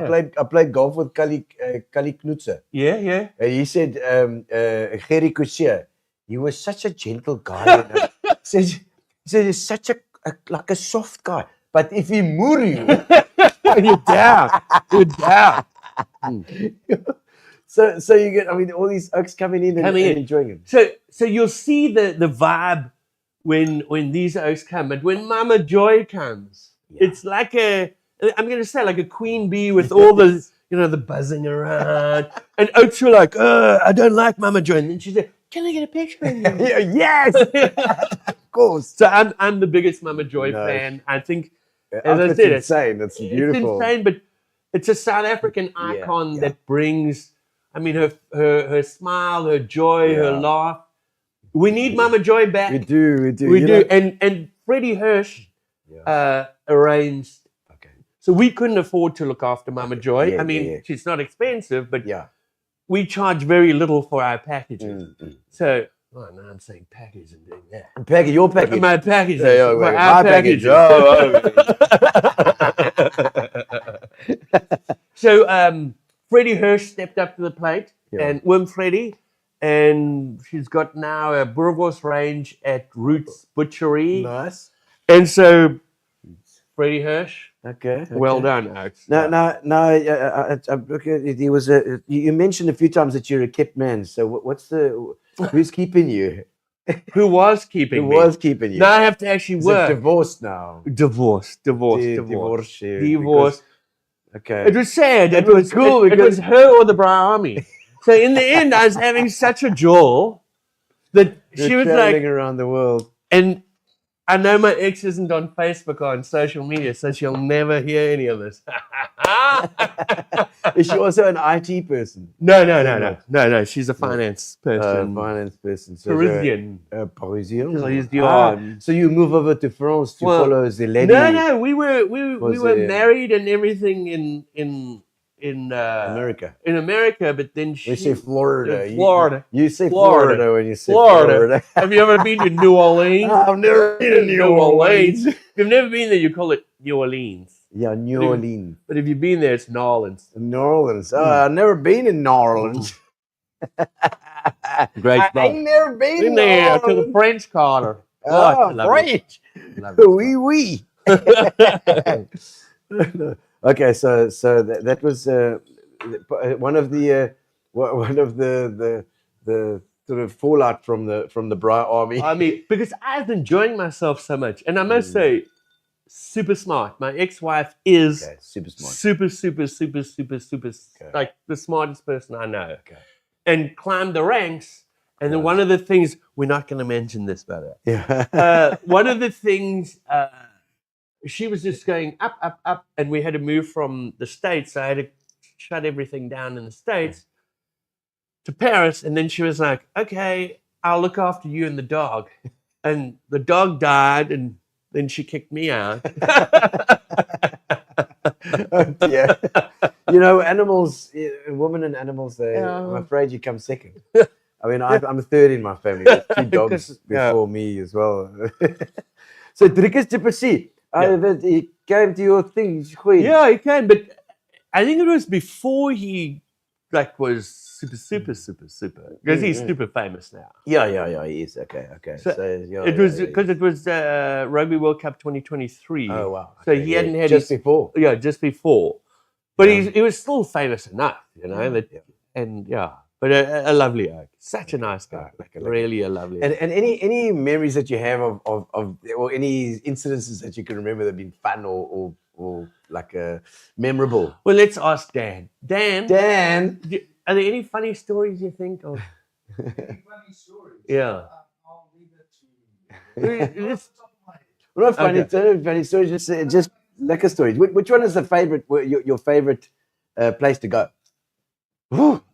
played golf with Kali Knutzer. Yeah. And he said, Gerry Cousier, he was such a gentle guy. He said he's such like a soft guy. But if he moor you, You're down. You're down. so you get, all these oaks coming in and enjoying it. So you'll see the vibe when these oaks come, but when Mama Joy comes, it's like I'm going to say like a queen bee with all the the buzzing around, and oaks were like, I don't like Mama Joy, and then she said, can I get a picture of you? Yes, of course. So I'm the biggest Mama Joy Nice. fan. I think, as That's I said, insane. That's beautiful. It's insane, but it's a South African icon that brings, her smile, her joy, her laugh. We need Mama Joy back. We do. We do. And Freddie Hirsch arranged. Okay. So we couldn't afford to look after Mama Joy. Yeah. She's not expensive, but Yeah. we charge very little for our packages. So, now I'm saying package and doing that. Your package. My packages. Yeah, for wait, our my package. packages. So Freddie Hirsch stepped up to the plate, and Wim Freddie, and she's got now a boerewors range at Roots Butchery. Nice. And so Freddie Hirsch, Okay. well done, Alex. No. There was you mentioned a few times that you're a kept man. So who's keeping you? Who was keeping Who me? was keeping you? Now I have to actually Is it work. divorced now? Divorce. Divorce. Divorce. Okay. It was sad. It was cool it because- was her or the Braai Army. So in the end, I was having such a jaw that You're she was traveling like, around the world. and I know my ex isn't on Facebook or on social media, so she'll never hear any of this. Is she also an IT person? No. She's a finance person. Finance person. So Parisian. Parisian. Parisian. So you move over to France to Well, follow the lady. No. We were Was married and everything in America. In America, but then We say Florida. in Florida. You say Florida. Florida when you say Florida. Florida. Have you ever been to New Orleans? I've never been to New Orleans. If you've never been there, you call it New Orleans. Yeah, New Orleans. But if you've been there, it's New Orleans. New Orleans. I've never been in New Orleans. Great I spot. ain't never been Been New there to the Orleans. French Quarter. Oh, love it. French. Love it. Oui, oui. Okay, so that was one of the sort of fallout from the Braai Army. I mean, because I was enjoying myself so much, and I must say, super smart. My ex-wife is super smart. super, like the smartest person I know. Okay. And climbed the ranks. And then one of the things, we're not going to mention this, brother. Yeah. One of the things, she was just going up, and we had to move from the States. So I had to shut everything down in the States to Paris. And then she was like, okay, I'll look after you and the dog. And the dog died, and then she kicked me out. Yeah. You know, animals, women and animals, I'm afraid you come second. I mean, I'm third in my family. There's 2 dogs before me as well. So, Driekus de Percy, he came to your thing. Yeah, he came, but I think it was before he was super, because he's super famous now. Yeah, he is. Okay. So it was because it was Rugby World Cup 2023. Oh, wow. So he hadn't had just before. Yeah, just before. But he was still famous enough, you know. But a lovely oak. Such a nice guy. Really a lovely oak. And any memories that you have of or any incidences that you can remember that have been fun or like memorable? Well, let's ask Dan. Dan, are there any funny stories you think of? Funny stories. Yeah. I'll leave it to Let's- Well, not funny stories, just lekker stories. Which one is the favorite? Your favorite place to go?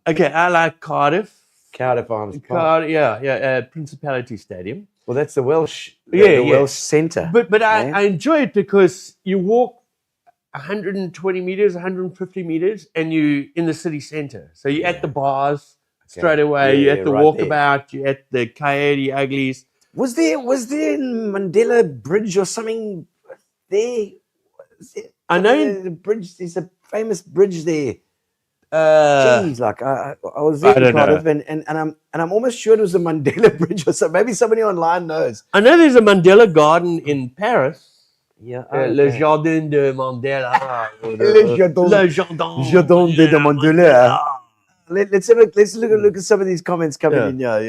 Okay, I like Cardiff. Cardiff Arms Park. Principality Stadium. Well, that's the Welsh. Yeah, Welsh centre. But I enjoy it because you walk 120 meters, 150 meters, and you in the city centre. So you're at the bars straight away. You're at the walkabout. You're at the Coyote Uglies. Was there Mandela Bridge or something there? I know the bridge. There's a famous bridge there. Jeez, like I was there in Cardiff, and I'm almost sure it was the Mandela Bridge or something. Maybe somebody online knows. I know there's a Mandela Garden in Paris. Yeah, Le Jardin de Mandela. Le Jardin de Mandela. Let's look at some of these comments coming in. Yeah.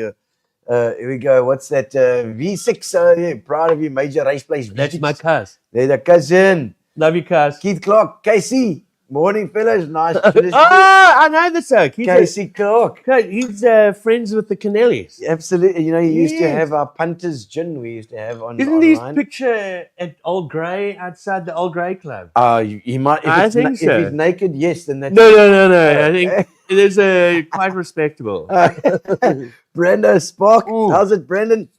Here we go. What's that? V6. Proud of you, Major Rys Vleis. That's my cuz. They're the cousin. Love you, cuz. Keith Clark, KC. Morning, fellas. Nice to finish. I know the oak. KC Clark. He's friends with the Canellis. Absolutely. You know, he used to have our punters gin we used to have on Isn't online. his picture at Old Grey, outside the Old Grey Club? He might. I think so. If he's naked, yes, then that's... No. I think there's a quite respectable. Brando Spark. Ooh. How's it, Brendan?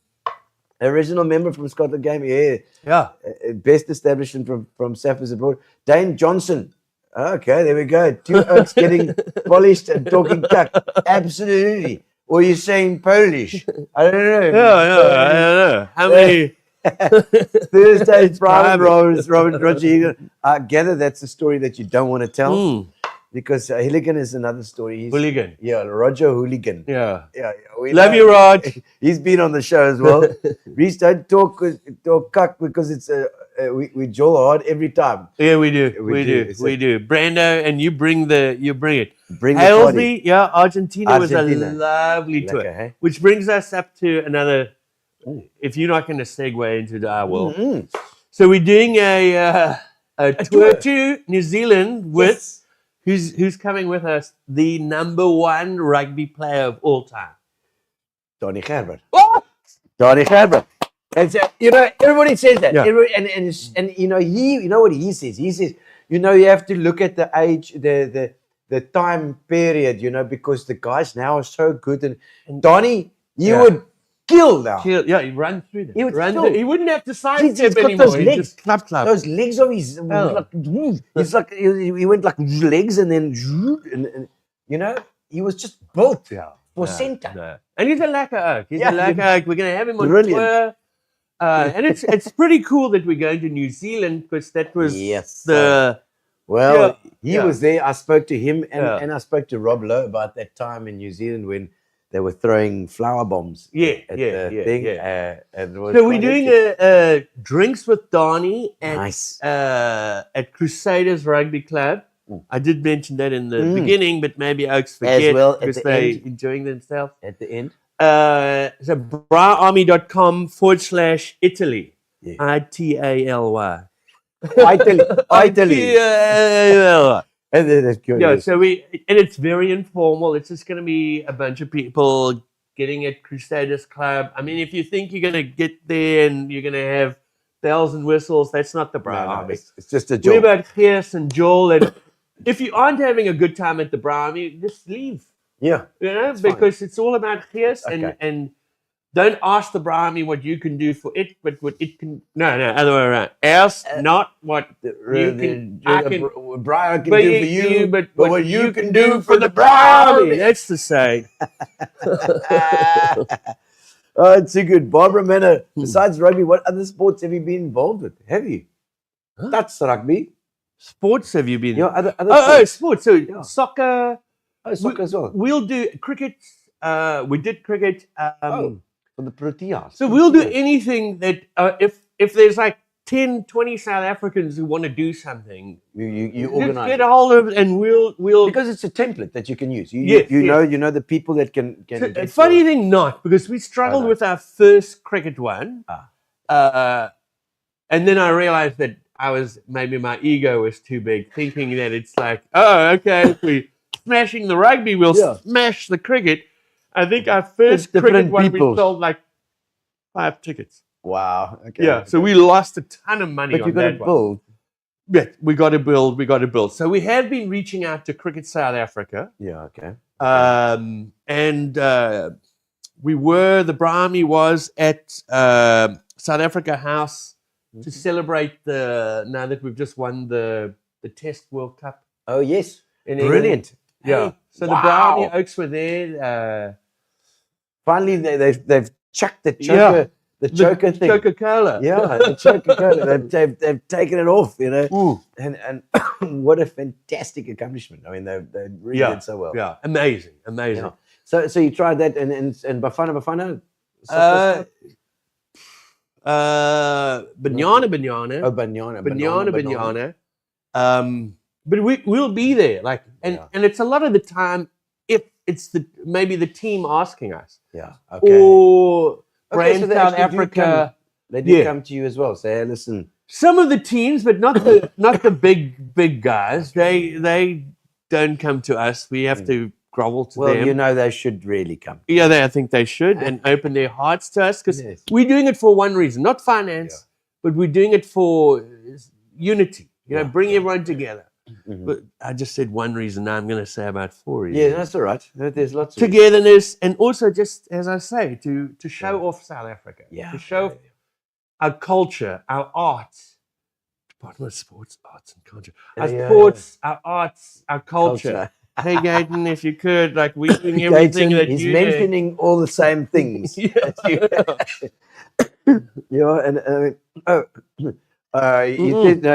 Original member from Scotland Game. Yeah. Best establishment from Sappers Abroad. Dane Johnson. Okay, there we go. 2 oaks getting polished and talking cuck. Absolutely. Or you're saying Polish. I don't know. I don't know. How many? Thursday's private Robin Roger. I gather that's a story that you don't want to tell. Because Hooligan is another story. Hooligan. Yeah, Roger Hooligan. Yeah. We Love know. you, Raj. He's been on the show as well. Reese, don't talk cuck because it's we jaw hard every time. Yeah, we do. We do. Brando, and you bring it. Bring Halesby, Argentina was a lovely tour. Lekker, hey? Which brings us up to another. If you're not going to segue into our world, so we're doing a tour to New Zealand with who's coming with us, the #1 rugby player of all time. Donny Gerber. Oh! Donny Gerber. And so, everybody says that. Yeah. And you know what he says? He says, you have to look at the age, the time period, because the guys now are so good. And Donny, you would kill now. Yeah, he ran through them. He would Ran still- through, he wouldn't have to He's sidestep got anymore. those He legs. just clap. Those legs of his, he's like, he went like legs and then, and he was just built for center. No. And he's a lacquer oak. He's Yeah, a lacquer oak. We're going to have him on Brilliant. tour. And it's pretty cool that we're going to New Zealand because that was Yes, the... Well, he Yeah. was there. I spoke to him and, Yeah. and I spoke to Rob Lowe about that time in New Zealand when they were throwing flower bombs Yeah, at yeah, the yeah, thing. yeah. And it was So we're quite doing interesting. a drinks with Donny at, Nice. at Crusaders Rugby Club. I did mention that in the Mm. beginning, but maybe Oaks forget well at because the they're end. enjoying themselves. At the end. So braaiarmy.com/Italy. Yeah. ITALY. Italy. Italy. And then that's good. Yeah, so and it's very informal. It's just going to be a bunch of people getting at Crusaders Club. I mean, if you think you're going to get there and you're going to have bells and whistles, that's not the Braai Army. it's just a We're job. about Geers and Joel. And if you aren't having a good time at the Braai Army, just leave. Yeah. Because it's all about Geers Okay. and don't ask the Braai Army what you can do for it, but what it can. No, other way around. Ask not what you can. I can. Brian can But do for you, but what you can do for the Braai Army. That's the say. Oh, it's so good. Barbara Manor, besides rugby, what other sports have you been involved with? Have you? That's rugby. Sports have you been? Yeah, other Oh, sports. sports. So Yeah. soccer. Oh, soccer as well. We'll do cricket. We did cricket. For the Proteas. So we'll do anything that if there's like 10, 20 South Africans who want to do something, You just organize get it. a hold of it and we'll. Because it's a template that you can use. You Yes, yes. know the people that can So, get funny your- thing, not because we struggled know. with our first cricket one, and then I realized that maybe my ego was too big, thinking that it's like, oh, okay, if we smashing the rugby, we'll Yeah. smash the cricket. I think our first different cricket one people. we sold like 5 tickets. Wow. Okay. Yeah, so we lost a ton of money But on you got to that one. build. Yeah, we got to build. So we have been reaching out to Cricket South Africa. Yeah. Okay. And the Braai Army was at South Africa House to celebrate now that we've just won the Test World Cup. Oh yes. in England. Brilliant. Yeah. Hey, So the Braai Army wow. Oaks were there. Finally, they've chucked the choker, Yeah. the choker thing. Coca-Cola. Yeah, the choker cola. They've taken it off, Ooh. And what a fantastic accomplishment. I mean, they really Yeah. did so well. Yeah. Amazing. Yeah. So you tried that and Bafana. Banana. Oh, banana. But we'll be there, and it's a lot of the time if it's maybe the team asking us, Yeah. Okay. or Okay, Brand so they South actually do Africa. They did Yeah. come to you as well. Say, hey, listen. Some of the teams, but not the big guys. They don't come to us. We have to grovel to Well, them. they should really come. Yeah, I think they should and open their hearts to us because Yes. we're doing it for one reason, not finance, but we're doing it for unity. Bring everyone together. But I just said one reason. Now I'm going to say about 4 reasons. Yeah, that's all right. There's lots of Togetherness, and also just as I say, to show off South Africa. Yeah. To show our culture, our arts. Department of Sports, Arts and Culture. Our Yeah. sports, our arts, our culture. Hey, Gaten, if you could, we're doing everything Gaten, that he's you mentioning all the same things. Yeah.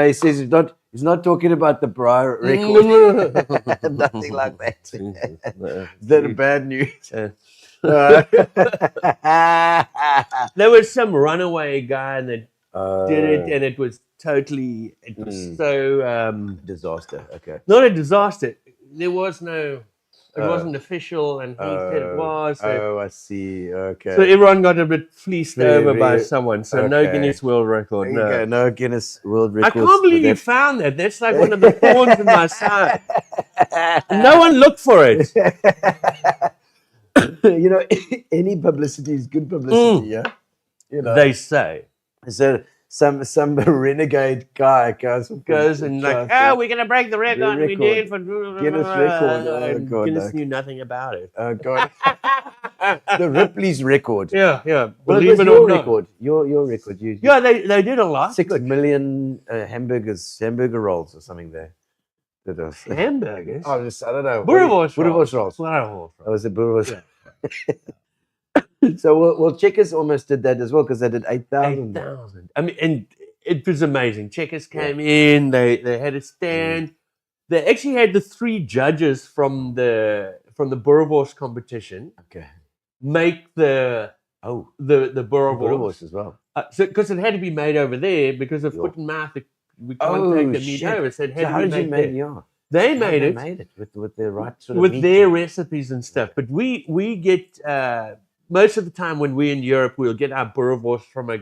He says he's not talking about the Braai record. Nothing like that. Is that a bad news? There was some runaway guy that did it, and it was so disaster. Okay. not a disaster. There was no, it wasn't official, and he said it was. So, Oh, I see. Okay. so everyone got a bit fleeced over by Really? someone. So no Okay. Guinness World Record. No. Okay, no Guinness World I Records. can't believe you found that. That's like one of the thorns in my side. No one looked for it. you know, any publicity is good publicity. Yeah, you know. They say. So some renegade guy goes And like, oh, we're gonna break the record. We record. did for Guinness record. Oh, and God, Guinness no. knew nothing about it. Oh God, the Ripley's record. Yeah. Well, Believe it your or not. record. Your record. You Yeah, they did a lot. 6 million hamburger rolls or something there. That was, Hamburgers. I don't know. Boerewors Boerewors rolls. Boerewors. That was a Boerewors. So well, Checkers almost did that as well because they did 8,000. 8,000. I mean, and it was amazing. Checkers came in. They had a stand. They actually had the 3 judges from the Boerewors competition Okay. make the Boerewors. Boerewors as well. So because it had to be made over there because of foot and mouth. We can't take the meat shit. over. So it had So how to be did you made make there. yeah? They How made they it made it with the right sort of with meat. their recipes and stuff. But we get most of the time when we're in Europe, we'll get our Boerewors from a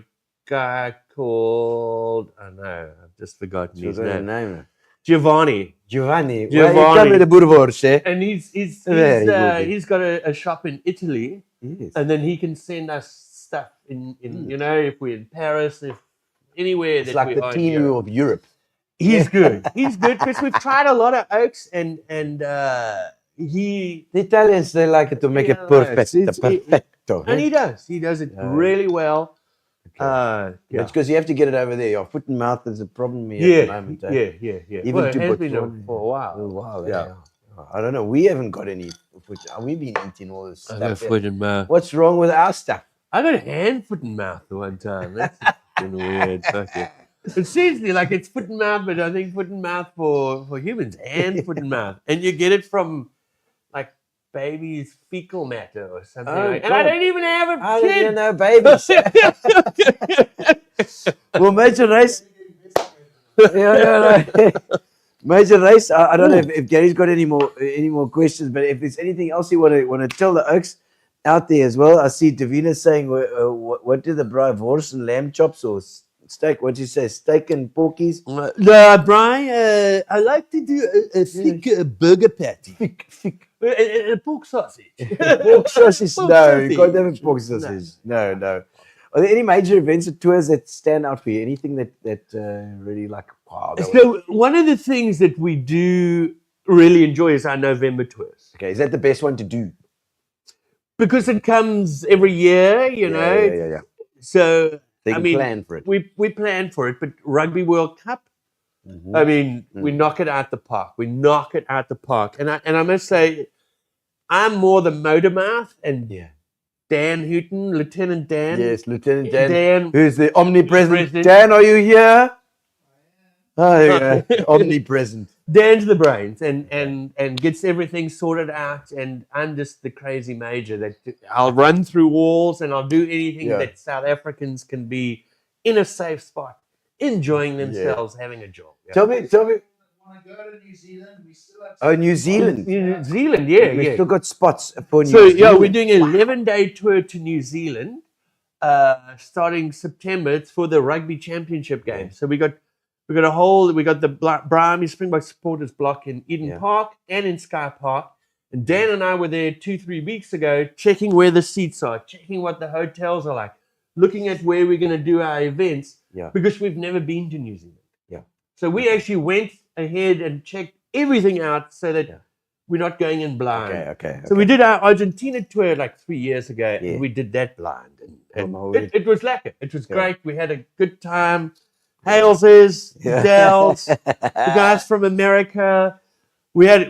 guy called I've just forgotten his What's his name. name? Giovanni. Giovanni. Giovanni. Well, you come with the Boerewors, eh? And he's Very good. he's got a shop in Italy, Yes. and then he can send us stuff in you know, if we're in Paris, if anywhere It's that like we the are in Timu Europe. of Europe. He's good. He's good because we've tried a lot of oaks and he The Italians, they like it to make it Yeah, perfect. it's- Perfecto. and he does. He does it really well. Yeah. Yeah. It's because you have to get it over there. Your foot and mouth is a problem here at the moment. Eh? Yeah. Even Well, to it has been Botswana. for a while. Oh, wow. Yeah. I don't know. We haven't got any foot. We've been eating all this I stuff. got here. foot and mouth. What's wrong with our stuff? I got hand, foot and mouth the one time. That's been weird. Fuck it. It seems to me like it's foot and mouth, but I think foot and mouth for humans, hand, foot and mouth, and you get it from like baby's fecal matter or something. Oh, like, and I God. don't even have a I don't even kid. know, babies. Well, Major Rys. Yeah. Major Rys. I don't know if Gary's got any more questions, but if there's anything else you want to tell the Oaks out there as well, I see Davina saying, what do the braai wors and lamb chops or steak? What do you say? Steak and porkies? No, Brian, I like to do a thick burger patty. Thick. A pork sausage. Pork sausage? Pork No, sausage. you can't have a pork sausage. No. Are there any major events or tours that stand out for you? Anything that really like, wow. that was- So one of the things that we do really enjoy is our November tours. Okay, is that the best one to do? Because it comes every year, you know. Yeah. So They I can mean, plan for it. we plan for it, but Rugby World Cup, I mean, we knock it out the park. We knock it out the park. And I must say, I'm more the motor mouth and Yeah. Dan Hooton, Lieutenant Dan. Yes, Lieutenant Dan, Dan. who's the omnipresent. President. Dan, are you here? Oh, yeah. Omnipresent. Dan's the brains and gets everything sorted out. And I'm just the crazy major that I'll run through walls and I'll do anything Yeah. that South Africans can be in a safe spot, enjoying themselves, having a job. Yeah. Tell me. Want to go to New Zealand? We still have Oh, New Zealand. New Zealand, yeah, We've yeah. still got spots for New So Zealand. yeah, we're doing an 11-day tour to New Zealand, starting September. It's for the rugby championship game. So we got the Braai Army Springbok supporters block in Eden Yeah. Park and in Sky Park. And Dan and I were there 2-3 weeks ago, checking where the seats are, checking what the hotels are like, looking at where we're going to do our events, Yeah. because we've never been to New Zealand. Yeah. So we actually went ahead and checked everything out so that Yeah. we're not going in blind. Okay. So we did our Argentina tour like 3 years ago, Yeah. and we did that blind. And Oh, it was lekker. It was Yeah. great. We had a good time. Haleses, Yeah. Dells, the guys from America. We had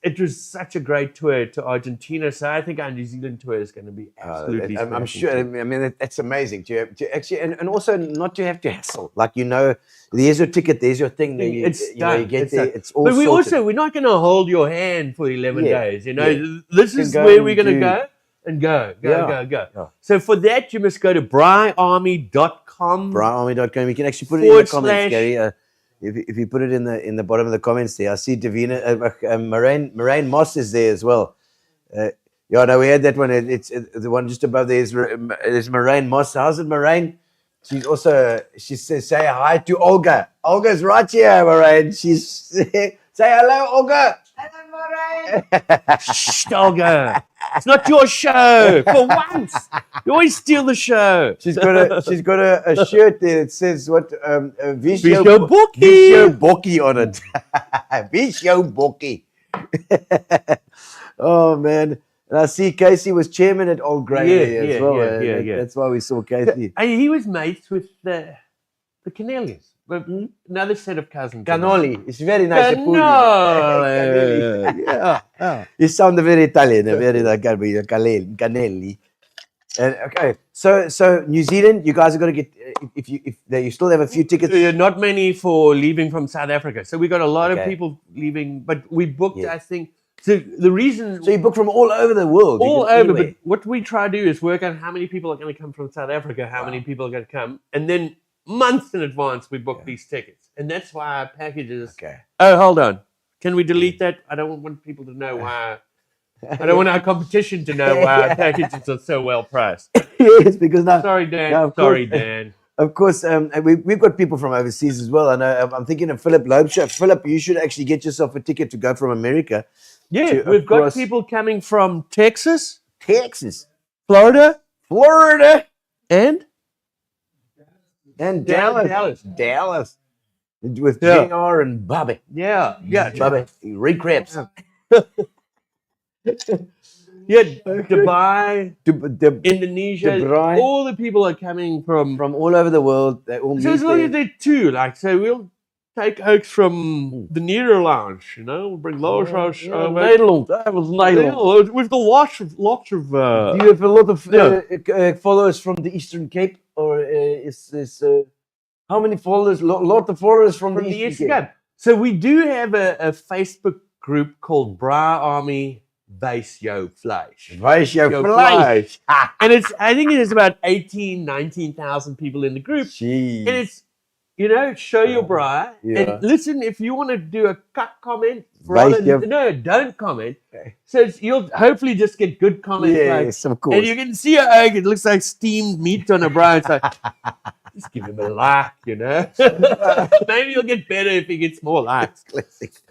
it was such a great tour to Argentina. So I think our New Zealand tour is going to be absolutely I'm smashing sure. I too. mean, that's amazing to actually, and also not to have to hassle. Like, there's your ticket, there's your thing. Then you, It's you done. get It's there. done. It's all But sorted. we're not going to hold your hand for 11 Yeah. days. You know, Yeah. this You is can go where and we're going to do- go and go. Yeah. So for that, you must go to braaiarmy.com. BraaiArmy.com. You can actually put it in the / comments, Gary. If you put it in the bottom of the comments there, I see Davina, Moraine Moss is there as well. Yeah, no, we had that one. It's the one just above there is Moraine Moss. How's it, Moraine? She says, say hi to Olga. Olga's right here, Moraine. Say hello, Olga. Hello, Moray. Shh, Olga. It's not your show. For once, you always steal the show. She's got a shirt there that says what Visio Visio Bokkie. Visio Bokkie on it. Visio Bokkie. Oh man. And I see Casey was chairman at Old Grey as well. That's why we saw Casey. And he was mates with the Canelians. Another set of cousins. Cannoli. It's very nice. Cannoli. Yeah. You sound very Italian. Very like Canelli. And okay, so New Zealand, you guys are going to get if you still have a few tickets. Not many for leaving from South Africa. So we got a lot of people leaving, but we booked. I think so. The reason you book from all over the world, But what we try to do is work out how many people are going to come from South Africa, how many people are going to come, and then months in advance we book these tickets, and that's why our packages. Okay. Oh, hold on. Can we delete that? I don't want people to know why. I don't want our competition to know why our packages are so well priced. Yes, because now. Sorry, Dan. No, Sorry, Dan. Of course, we've got people from overseas as well. I know. I'm thinking of Philip Loebscher. Philip, you should actually get yourself a ticket to go from America. Yeah, we've got people coming from Texas, Florida, and Dallas. With JR and Bobby. Yeah. Bobby, recraps. Dubai, Indonesia. Dubai. All the people are coming from all over the world. They all meet as long there. as they're two, so we'll take Oaks from the Nero Lounge, we'll bring Lois House over. Nederland. That was Nederland. We've got lots of Do you have a lot of followers from the Eastern Cape, or is how many followers? Lot of followers from the Eastern Cape. So we do have a Facebook group called Braai Army Rys Vleis. And I think it is about 19,000 people in the group. Jeez. And it's, show your braai. And listen, if you want to do a cut comment, don't comment. Okay. So you'll hopefully just get good comments. Yes, of course. And you can see it looks like steamed meat on a braai. It's like, just give him a like, Maybe you'll get better if he gets more likes.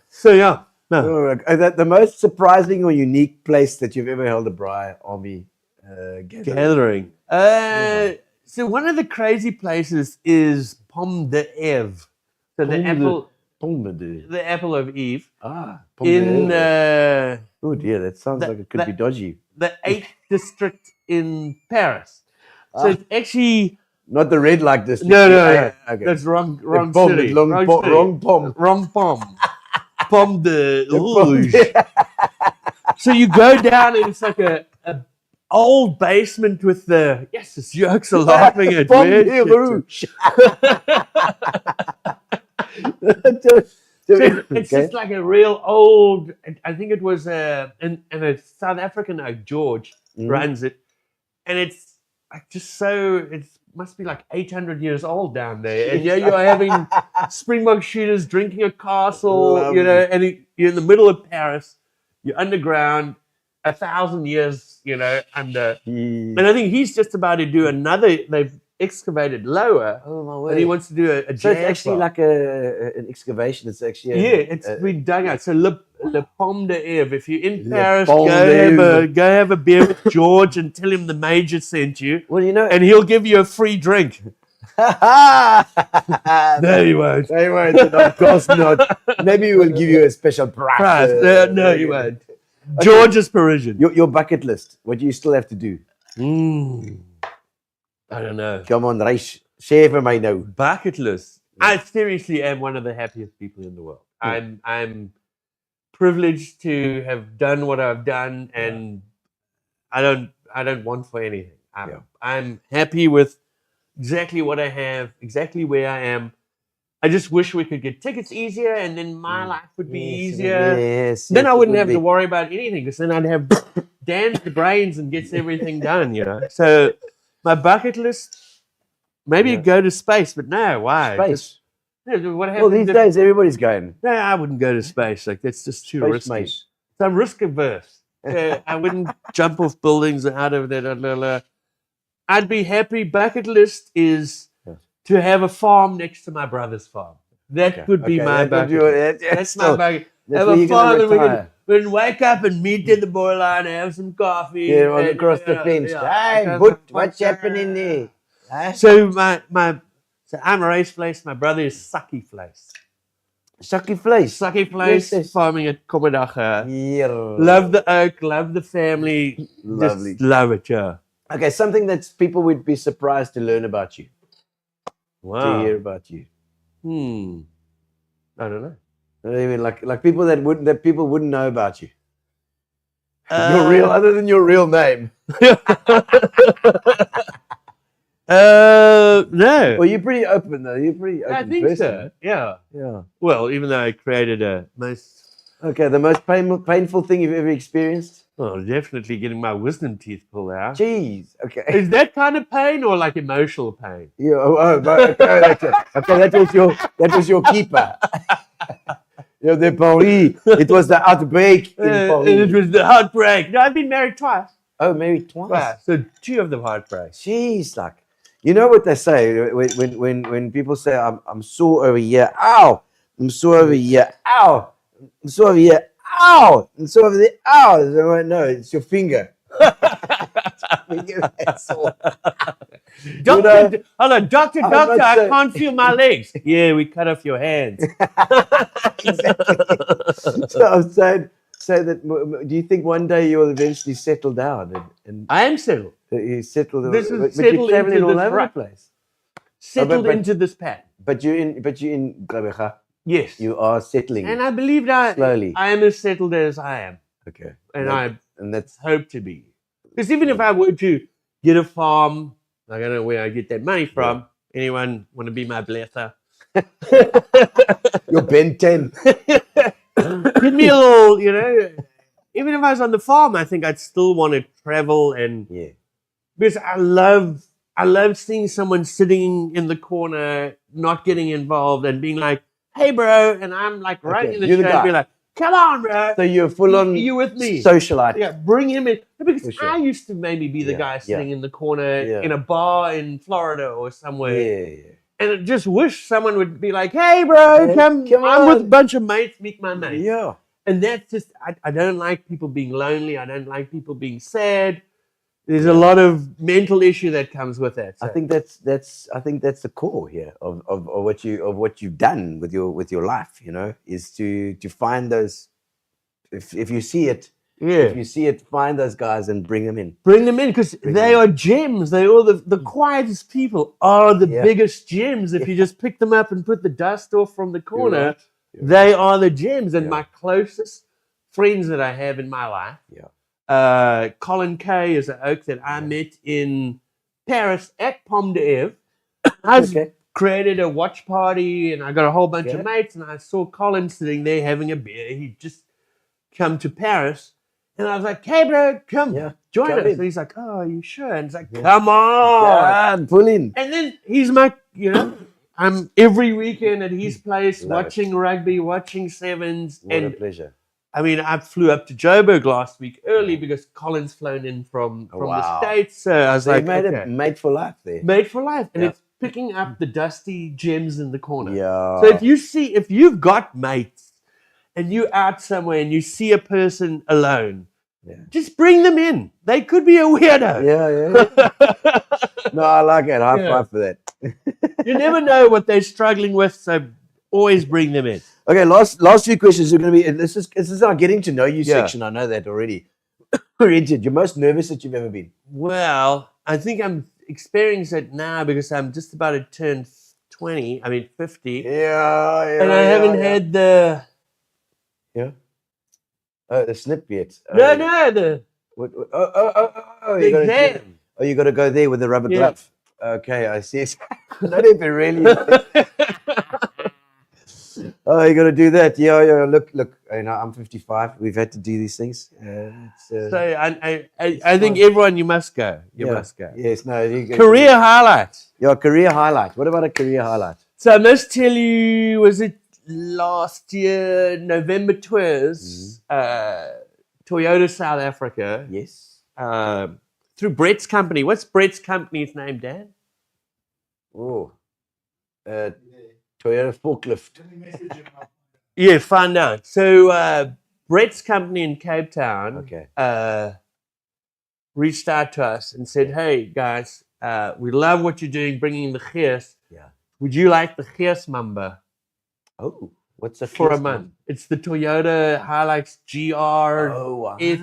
So yeah. No. The most surprising or unique place that you've ever held a Braai Army gathering? So one of the crazy places is Pomme d'Eve. So the apple of Eve. Oh dear, that sounds like it could be dodgy. The 8th district in Paris. So it's actually not the red light district. No. Okay. That's wrong Pomme, city. Wrong Pomme. Wrong Pomme. Pomme de Rouge. So you go down and it's like a old basement with the jokes are laughing at Pomme de Rouge. It's just like a real old. I think it was and a South African George runs it, and it's like it must be like 800 years old down there, and you're having Springbok shooters drinking a castle, and you're in the middle of Paris, you're underground, 1,000 years, under. And I think he's just about to do another. They've excavated lower, and he wants to do a so it's actually like an excavation. It's actually it's been dug out. So Le Pomme d'Eve. If you're in Paris, go have a beer with George and tell him the Major sent you. Well, and he'll give you a free drink. No, he won't. He won't. Of course not. Maybe he will give you a special price. No, he won't. George is Parisian. Your bucket list. What do you still have to do? I don't know. Come on, Rys. Share for me now. Bucket list. I seriously am one of the happiest people in the world. I'm privileged to have done what I've done, and I don't want for anything. I'm happy with exactly what I have, exactly where I am. I just wish we could get tickets easier, and then my life would be easier. Then I wouldn't have to worry about anything, because then I'd have Dan's the brains and gets everything done. So my bucket list, maybe go to space, but no, why? Space. What happens? Well, these days everybody's going. No, I wouldn't go to space. That's just too risky. So I'm risk averse. I wouldn't jump off buildings out of there. I'd be happy. Bucket list is to have a farm next to my brother's farm. That would be my bucket list. That's my bucket. Have a farm and we'd wake up and meet in the boiler, have some coffee. Yeah, and, across the fence. Hey, across but the what's fence. happening there? Huh? So so I'm Rys Vleis. My brother is Sucky Vleis. Sucky Vleis. Sucky Vleis, Yes. farming at Kommedaga. Yeah. Love the oak, love the family. Lovely. Just love it, yeah. Okay, something that people would be surprised to learn about you, to hear Wow. about you. I don't know. I mean, like people that people wouldn't know about you. Your real, other than your real name. No. Well, you're pretty open though. You're pretty open I think person. so. Yeah. Yeah. Well, even though I created a most, Okay, the most painful thing you've ever experienced? well, definitely getting my wisdom teeth pulled out. Jeez. Okay. Is that kind of pain or like emotional pain? Yeah. Okay, that was your keeper. Yeah, the Paris. It was the outbreak in Paris. It was the heartbreak. No, I've been married twice. Oh, married twice. Wow. So 2 of them heartbreaks. Jeez, like, you know what they say when people say I'm sore over here, ow, I'm sore over here, ow, I'm sore over here, ow, I'm sore over there, ow. They won't know, it's your finger. That's sore. Doctor, hello, doctor, I'm doctor, not I saying- can't feel my legs. Yeah, we cut off your hands. Exactly. So I'm saying that. Do you think one day you'll eventually settle down and I am settled. you settle? This is but settled you're traveling into all this over rut. the place. Settled but- into this pattern. But you're in Gqeberha. Yes. You are settling. And I believe that Slowly. I am as settled as I am. Okay. And and that's hope to be. Because even if I were to get a farm, I don't know where I get that money from. Anyone want to be my blesser? your Ben 10. Give me a little, even if I was on the farm, I think I'd still want to travel and Yeah. because I love seeing someone sitting in the corner, not getting involved and being like, hey bro, and I'm like right Okay, in the you're the show guy. and be like, come on, bro. So you're full on You with me? socialite. Yeah, bring him in. Because For sure. I used to maybe be the Yeah, guy sitting in the corner Yeah. in a bar in Florida or somewhere. Yeah. And I just wish someone would be like, hey, bro, Hey, come I'm with a on. bunch of mates, meet my mates. Yeah. And that's just, I don't like people being lonely. I don't like people being sad. There's a lot of mental issue that comes with that. I So- think that's the core here of what you've done with your life, is to find those if you see it, find those guys and bring them in. Bring them in because they are gems. They are the quietest people are the Yeah. biggest gems. If you just pick them up and put the dust off from the corner, right. You're they are the gems. And Yeah. my closest friends that I have in my life, Yeah. Colin Kay is an oak that I met in Paris at Pomme d'Ève. I was Okay. created a watch party and I got a whole bunch Yeah. of mates and I saw Colin sitting there having a beer. He'd just come to Paris and I was like, hey bro, come join come us. in. And he's like, oh, are you sure? And it's like, come on. God, pull in. And then he's my, I'm every weekend at his place Love it. watching rugby, watching sevens. What a And pleasure. I mean, I flew up to Joburg last week early because Colin's flown in from Wow. the States. So I was So like, you made okay. it made for life there. Made for life. And Yeah. it's picking up the dusty gems in the corner. Yeah. So if you've got mates and you're out somewhere and you see a person alone, just bring them in. They could be a weirdo. Yeah. No, I like it. High Yeah. five for that. You never know what they're struggling with, so always bring them in. Okay, last few questions are going to be. This is our getting to know you Yeah. section. I know that already. Richard, you're most nervous that you've ever been. Well, I think I'm experiencing it now because I'm just about to turn 50. Yeah. And I haven't had the... the snip yet. No, What, the you got to. exam. Oh, you got to go there with the rubber Yeah. glove. Okay, I see. Not even really. Oh, you got to do that. Yeah. Look. I'm 55. We've had to do these things. So I think everyone, you must go. You must go. Yes. No. Career highlight. Your career highlight. What about a career highlight? So I must tell you, was it last year, November Tues, Toyota South Africa, Yes. through Brett's company. What's Brett's company's name, Dan? Oh. Toyota forklift. Let me message him. Yeah, find out. So Brett's company in Cape Town Okay. reached out to us and said, "Hey guys, we love what you're doing, bringing the gees. Yeah. Would you like the gees Mamba Oh, what's the for a first month?" one? It's the Toyota Hilux GR. Oh, wow. It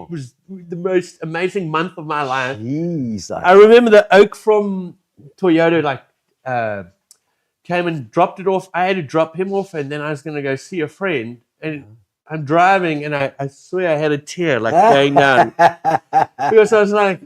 was the most amazing month of my life. Jeez. I remember the oak from Toyota came and dropped it off. I had to drop him off, and then I was going to go see a friend. And I'm driving, and I swear I had a tear going down because I was like,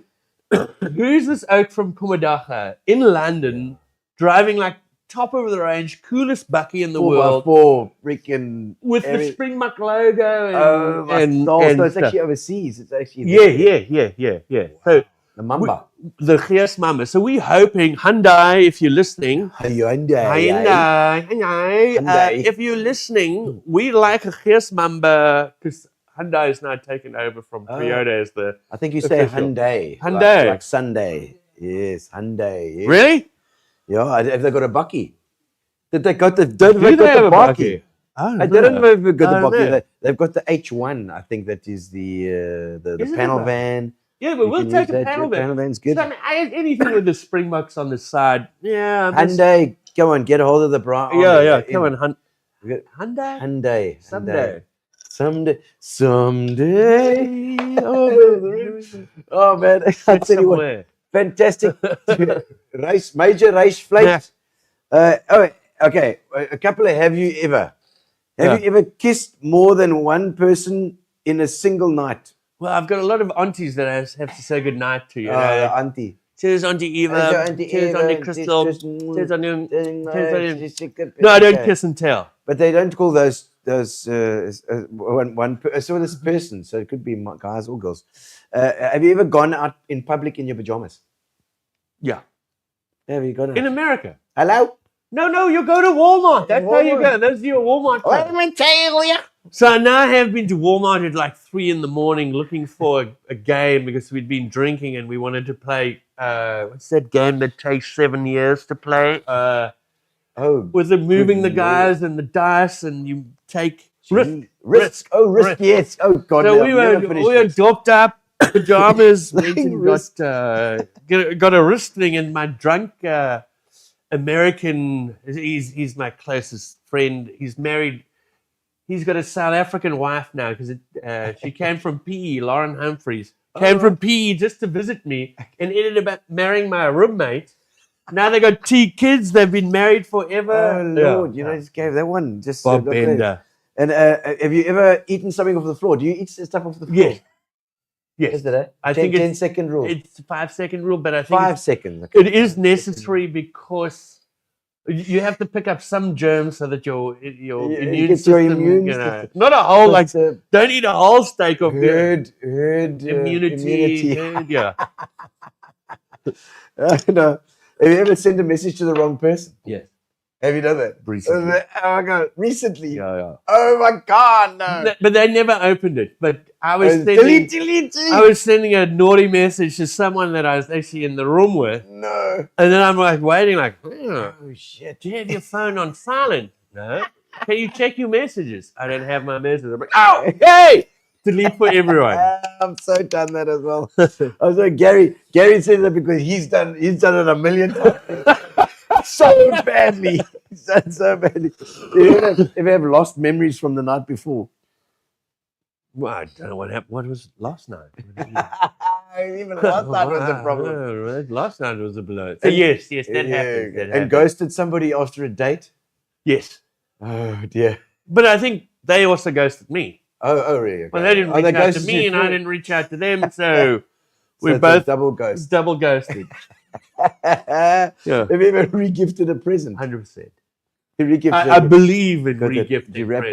"Who's this oak from Kumadacha in London, driving like top of the range, coolest bucky in the world, 4x4 freaking with the Springbok logo?" And so it's stuff. actually overseas. It's actually Yeah. So the Mamba. the Gees Mama. So we're hoping Hyundai, if you're listening. Hyundai. Hyundai. If you're listening, we like a Gees Mamba because Hyundai is now taken over from Toyota as the. I think you say official. Hyundai. Hyundai. Like Sunday. Yes, Hyundai. Yes. Really? Yeah, have they got a bucky? Did they got the? Do they have a bucky? I don't know if they've got I the don't bucky. know. They've got the H1. I think that is the Is it panel a- van. Yeah, but You we'll can take use a that. panel Your van. panel van's good. So, I mean, anything with the Springboks on the side. Yeah. Hyundai, come on, get a hold of the Braai Army. Yeah. Come on, Hyundai. Hyundai. Someday. Oh man, I tell you what, Somewhere. fantastic. Major Rys Vleis. Okay. A couple of have you ever kissed more than one person in a single night? Well, I've got a lot of aunties that I have to say goodnight to. You know? Auntie. Cheers, Auntie Eva. Cheers, Auntie Crystal. Cheers, Auntie. No, I don't kiss and tell. But they don't call those one so this person. So it could be guys or girls. Have you ever gone out in public in your pajamas? Yeah. Have you gone out? In America. Hello? No, you go to Walmart. That's how you Walmart. go. Those are your Walmart. Let me tell you. So now I have been to Walmart at like 3 a.m. looking for a game because we'd been drinking and we wanted to play. What's that game that takes 7 years to play? With the moving the guys and the dice and you take Risk. Oh, risk. Yes. Oh, God. So no, we I've never finished were this. doped up, pajamas, went Playing and Risk. got a wrist thing, and my drunk American, he's my closest friend. He's married. He's got a South African wife now because she came from PE. Lauren Humphreys came from PE just to visit me and ended up marrying my roommate. Now they got 2 kids. They've been married forever. Oh, Lord. You know, just gave that one. Just Bob look there. Bender. And have you ever eaten something off the floor? Do you eat stuff off the floor? Yes. Yes. Yesterday? I think 10-second rule. It's a 5-second rule, but I think 5 seconds. it is necessary because you have to pick up some germs so that your immune gets system, your immune you know, system. not a whole like But, don't eat a whole steak of herd immunity. Yeah. No. Have you ever sent a message to the wrong person? Yes. Have you done that? Recently. Oh my God. Recently? Yeah. Oh my God, no. But they never opened it. But I was Delete. I was sending a naughty message to someone that I was actually in the room with, No. and then I'm like waiting, like, Oh shit. do you have your phone on silent? No. Can you check your messages? I don't have my messages. I'm like, oh, hey! Delete for everyone. I've so done that as well. Also, Gary says that because he's done it a million times. So badly. He's done so badly. If you have lost memories from the night before. Well, I don't know what happened. What was last night? Even last night was a problem. Oh, last night was a blow. So yes, that happens. That And happens. ghosted somebody after a date? Yes. Oh dear. But I think they also ghosted me. Oh really? Okay. Well, they didn't Oh, reach out to ghosted me, you and I first. didn't reach out to them, so we're So it's a both double ghost. double ghosted. Have Yeah, you ever regifted a present? 100%. You regifted I it. believe in Got it. regifting. You wrapped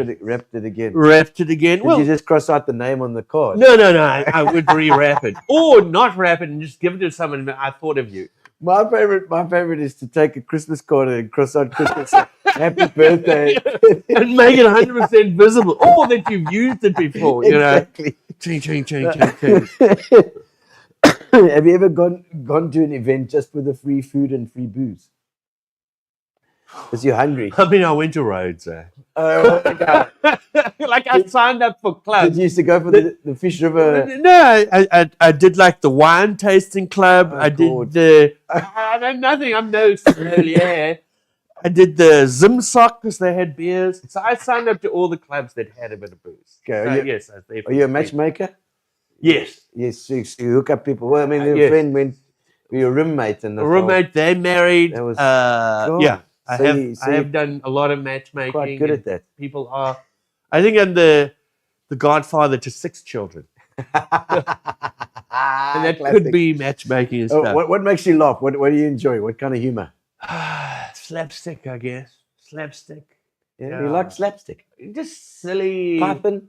it again. Wrapped it again. Did Well, you just cross out the name on the card? no. I would re-wrap it, or not wrap it and just give it to someone. I thought of you. My favorite is to take a Christmas card and cross out Christmas. Happy birthday. And make it 100% visible, or that you've used it before. You know, Exactly. ching. Have you ever gone to an event just for the free food and free booze? Because you're hungry. I mean, I went to Rhodes. Like I signed up for Did clubs. you used to go for the Fish River? No, I did like the wine tasting club. Oh, I God. did the. I know nothing. I'm no sommelier. I did the Zim Sock because they had beers. So I signed up to all the clubs that had a bit of booze. Okay, So, are you- yes, I was there for Are you a free. matchmaker? Yes. Yes, so you hook up people. Well, I mean, your Yes. friend went with your roommate and the A roommate, they married. That was yeah, God. I So have. you- so I have you- done a lot of matchmaking. quite good and at that. People are. I think I'm the godfather to 6 children, and that could be matchmaking and Oh, stuff. what makes you laugh? What do you enjoy? What kind of humor? Slapstick, I guess. Slapstick. Yeah, Yeah. you like slapstick. Just silly. Python.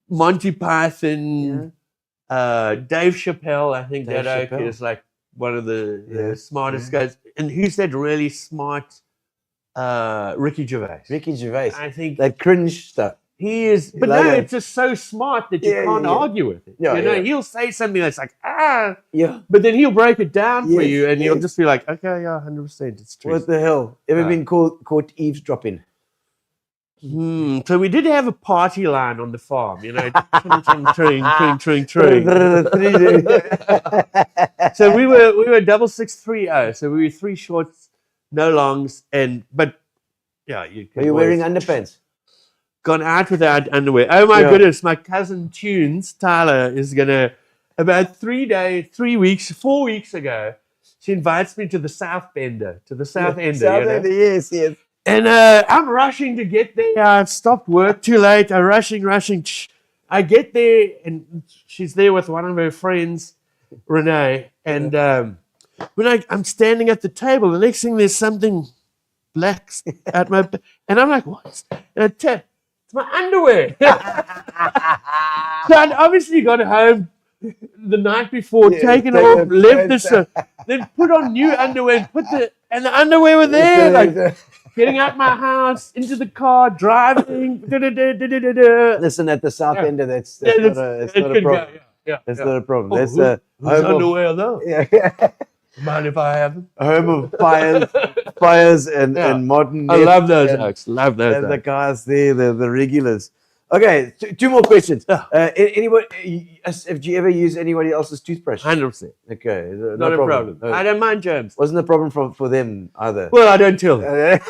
Monty Python. Dave Chappelle. I think Dave that Chappelle. is like one of the Yeah, smartest guys. And who's that really smart? Ricky Gervais. Ricky Gervais. I think That cringe stuff. he is, but Like no, a- it's just so smart that you Yeah, can't yeah, yeah. argue with it. Yeah, you know, yeah. he'll say something that's like, Yeah. but then he'll break it down for Yes, you, and you'll yes. just be like, okay, yeah, 100%, it's true. What the hell? Ever been caught eavesdropping? So we did have a party line on the farm, you know, tring. So we were 6630, so we were 3 shorts, no longs, but yeah, you Are could you wearing always- underpants? gone out without underwear. Oh my Yeah. goodness, my cousin Tues, Tyler, is gonna about 4 weeks ago, she invites me to the South Bender, to the South Ender, South you know? Ender, yes, yes. And I'm rushing to get there. I stopped work too late. I'm rushing. I get there, and she's there with one of her friends, Renee. And when I'm standing at the table, the next thing there's something black at my, and I'm like, what? And I tell, it's my underwear. So I'd obviously got home the night before, Yeah, taken take off, the left pants the then put on new underwear and the underwear were there, like getting out my house, into the car, driving. Listen, at the South Yeah. Ender, that's Yeah, not a it could go, problem. yeah, That's yeah. not a problem. Oh, That's who- a whose home of, underwear though? yeah, Mind if I have them? home of fires and Yeah. modern. I love those and- oaks. Love those And the oaks. guys there, the regulars. Okay, two more questions. Yeah. Anybody? Have you ever used anybody else's toothbrush? 100%. Okay, Not a problem. No. I don't mind germs. Wasn't a problem for them either. Well, I don't tell them.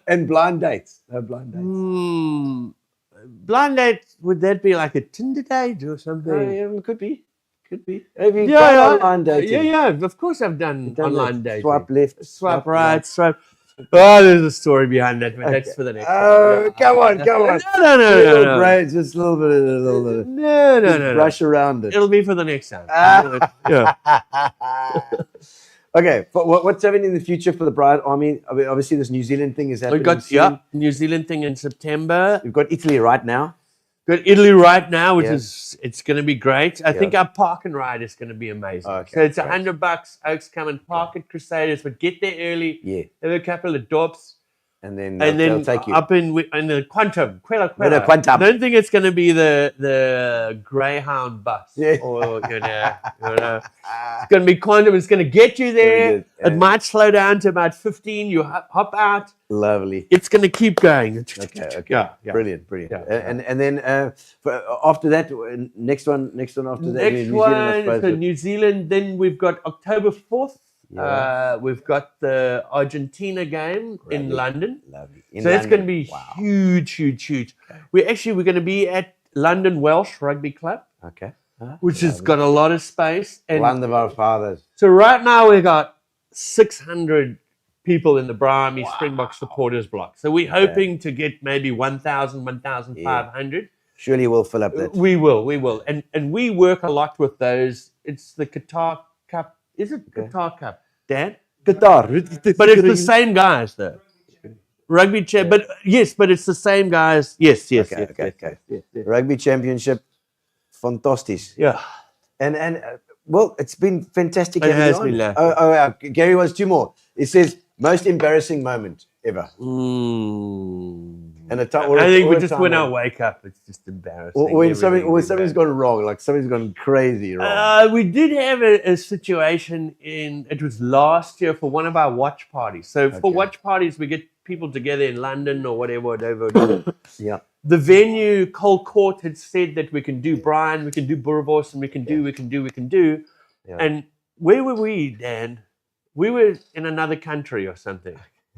And blind dates. No blind dates. Blind date, would that be like a Tinder date or something? Could be. Have you Yeah, tried yeah. online dating? Yeah. Of course, I've done Done online that? dating. Swipe left, swipe right, swipe. Oh, there's a story behind that, but that's for the next. Oh, time. come on. No. Little braid, just a little bit. No. Just brush around it. It'll be for the next time. Yeah. Okay, but what's happening in the future for the Braai Army? I mean, obviously, this New Zealand thing is happening. We've got soon. New Zealand thing in September. We've got Italy right now. Got Italy right now, which Yeah. is it's going to be great. I think our park and ride is going to be amazing. Okay, So it's great. $100. Oaks come and park at Crusaders, but get there early. Yeah, Have a couple of dops, and then and they'll then take you. up in the Quantum, Quella. No, no, Quantum. I don't think it's going to be the Greyhound bus. Yeah. Or it's going to be Quantum. It's going to get you there. Very good. It might slow down to about 15. You hop out. Lovely. It's going to keep going. Okay. Yeah. Brilliant. Yeah. And then after that, next one after that, Next New one, Zealand, I suppose. so New Zealand. Then we've got October 4th. Yeah. We've got the Argentina game in Lovely. London. Lovely. In So it's going to London. be Wow. huge. We're going to be at London Welsh Rugby Club, Okay. which has got a lot of space. And Land of our fathers. so right now we've got 600 people in the Braai Army Springbok supporters block. So we're hoping to get maybe 1,000, 1,500. Surely we'll fill up that. We will. And we work a lot with those. It's the Qatar Cup. Is it Qatar Cup, Dan? Qatar. But it's the same guys though. Rugby champ, but it's the same guys. Yes. Okay. Rugby championship. Fantastic. Yeah. And well, it's been fantastic. It having has you on. been lovely. Gary wants two more. It says most embarrassing moment. ever. Mm. And a time, I think or we a just time when I when- wake up, it's just embarrassing. or when Everything's something's gone wrong, like something's gone crazy wrong. We did have a situation it was last year for one of our watch parties. So for Okay. watch parties, we get people together in London or whatever. Yeah. The venue, Cole Court, had said that we can do Brian, we can do Boerewors, and we can do. Yeah. And where were we, Dan? We were in another country or something.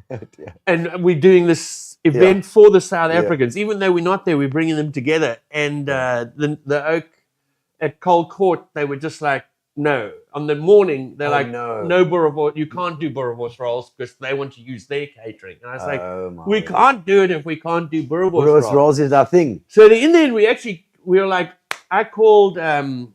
Yeah. And we're doing this event for the South Africans. Even though we're not there, we're bringing them together. And the Oak at Cole Court, they were just like, no. On the morning, they're like, no Boerewors, you can't do Boerewors rolls because they want to use their catering. And I was like, we word. can't do it if we can't do Boerewors Boerewors rolls. rolls is our thing. So in the end, we were like, I called the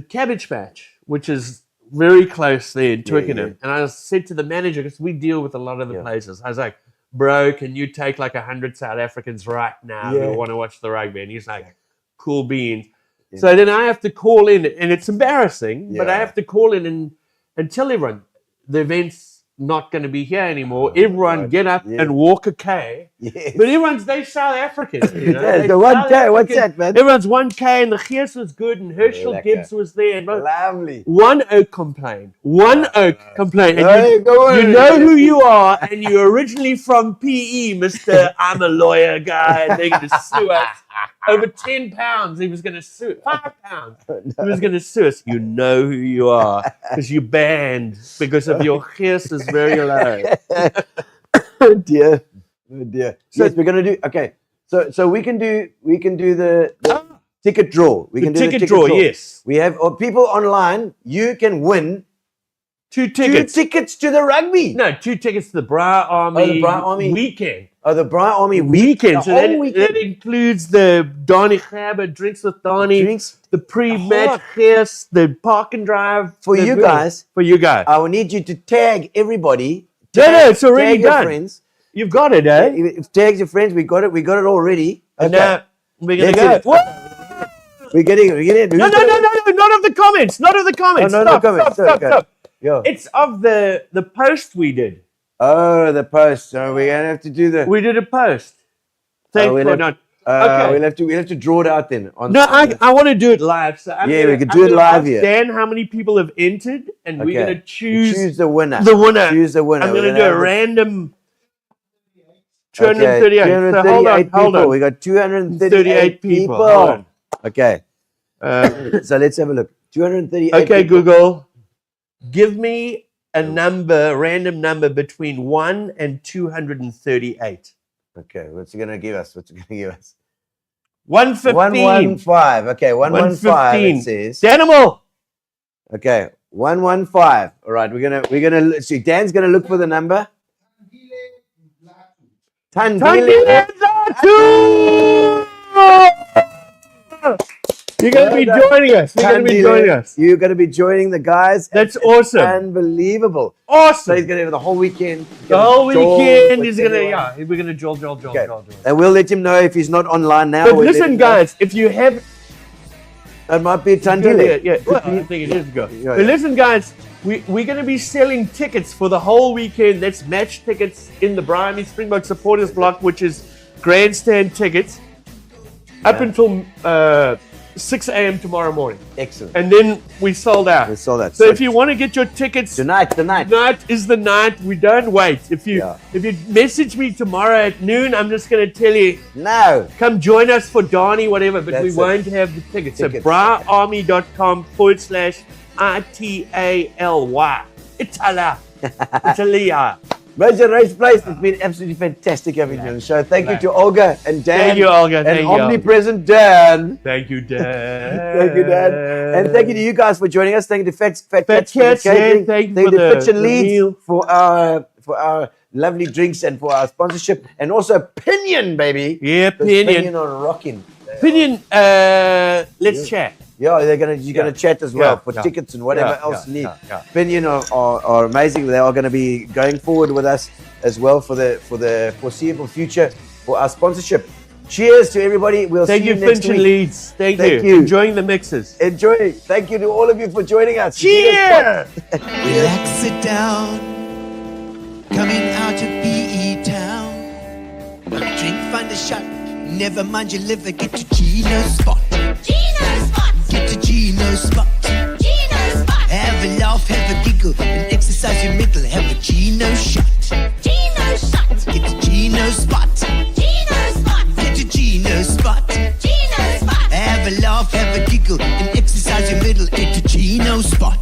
Cabbage Patch, which is very close there in Twickenham. And I said to the manager, because we deal with a lot of the places, I was like, bro, can you take like 100 South Africans right now who want to watch the rugby? And he's like, cool beans. Yeah. So then I have to call in, and it's embarrassing, but I have to call in and tell everyone the event's not going to be here anymore. Everyone get up and walk a K. Yes. But they're South African. You know? Yeah, They're the 1K, South what's African. that, man? Everyone's 1K, and the Geers was good, and Herschel Lekker. Gibbs was there. And Lovely. One Oak complained. And Hey, go on. you know who you are, and you're originally from PE, Mr. I'm a lawyer guy, and they're going to sue us. Over £10, he was going to sue £5. He was going to sue us. You know who you are, because you banned because of your Geers is very low. Oh dear. So yes, we're gonna do So we can do the ticket draw. We can do the ticket draw. Yes, we have people online. You can win two tickets. 2 tickets to the rugby. No, 2 tickets to the Braai Army, the Braai Army weekend. Oh, the Braai Army Weekend. The So whole that, weekend. that includes the Donny Gabber, drinks with Donny, Drinks. the pre-match Geers, the park and drive. For you guys. For you guys. I will need you to tag everybody. No, it's already tag your done. friends. You've got it, eh? If tags your friends, we got it already. And Okay. now we're going to Let's go. hit it. We're getting it. No, not of the comments. Not of the comments. Oh, no, Stop, no comments. stop. Okay. Yeah. It's of the post we did. Oh, the post. So we're gonna have to do the. We did a post. Thanks we'll for have- not. Okay. We'll have to draw it out then. No, I want to do it live. So We could do it live here. Dan, how many people have entered, and we're going to choose the winner. the winner. Choose the winner. I'm We're going to gonna do a have random. Okay, 238. So hold on, people. We got 238 people. Hold on. Okay. So let's have a look. 238. Okay, people. Google. Give me a random number between 1 and 238. Okay, what's it gonna give us? 115. 115. Okay, 115. It says. Animal. Okay, 115. All right, we're gonna see. Dan's gonna look for the number. Tandile. You're going to be joining us. You're going to be joining us. You're going to be joining the guys. That's It's awesome. Unbelievable. So Awesome. he's going to have the whole weekend. The whole weekend with is going to, everyone. we're going to jolt. Okay. And we'll let him know if he's not online now. But We'll let listen, him know. guys, if you have... It might be Tandile. Yeah, well, I think it is go. Yeah, But listen, guys, we're going to be selling tickets for the whole weekend. That's match tickets in the Braai Army Springbok supporters block, which is grandstand tickets, up until 6 a.m. tomorrow morning. Excellent. And then we sold out. We sold out. So if you want to get your tickets, Tonight. tonight is the night. We don't wait. If you message me tomorrow at noon, I'm just going to tell you, No. come join us for Donny, whatever, but we That's it. won't have the tickets. So Tickets. braaiarmy.com/ITALY. Italia. Major Rys Vleis, it's been absolutely fantastic having you on the show. Thank you to Olga and Dan. Thank you, Olga. And Thank you, omnipresent Dan. Thank you, Dan. Thank you, Dan. And thank you to you guys for joining us. Thank you to Fat Cats for the Cats, yeah, catering. thank you Thank for you to the Fitch and Leeds meal. for our lovely drinks and for our sponsorship. And also Pinion, baby. Yeah, Because Pinion. Pinion are rocking. Pinion, let's chat. Yeah, you're gonna chat as well for yeah. tickets and whatever else you need. yeah. Pinion are amazing. They are going to be going forward with us as well for the foreseeable future for our sponsorship. Cheers to everybody. We'll Thank see you, you next Finch and week. Leeds. Thank Thank you. you. Enjoying the mixes. Enjoy. Thank you to all of you for joining us. Cheers! Relax, sit down. Coming out of PE town. Drink, find a shot. Never mind your liver, get to Gino spot. Gino spot. Get to Gino spot. Gino spot. Have a laugh, have a giggle, and exercise your middle. Have a Gino shot. Gino shot. Get to Gino spot. Gino spot. Get to Gino spot. Gino spot. Have a laugh, have a giggle, and exercise your middle. Get to Gino spot.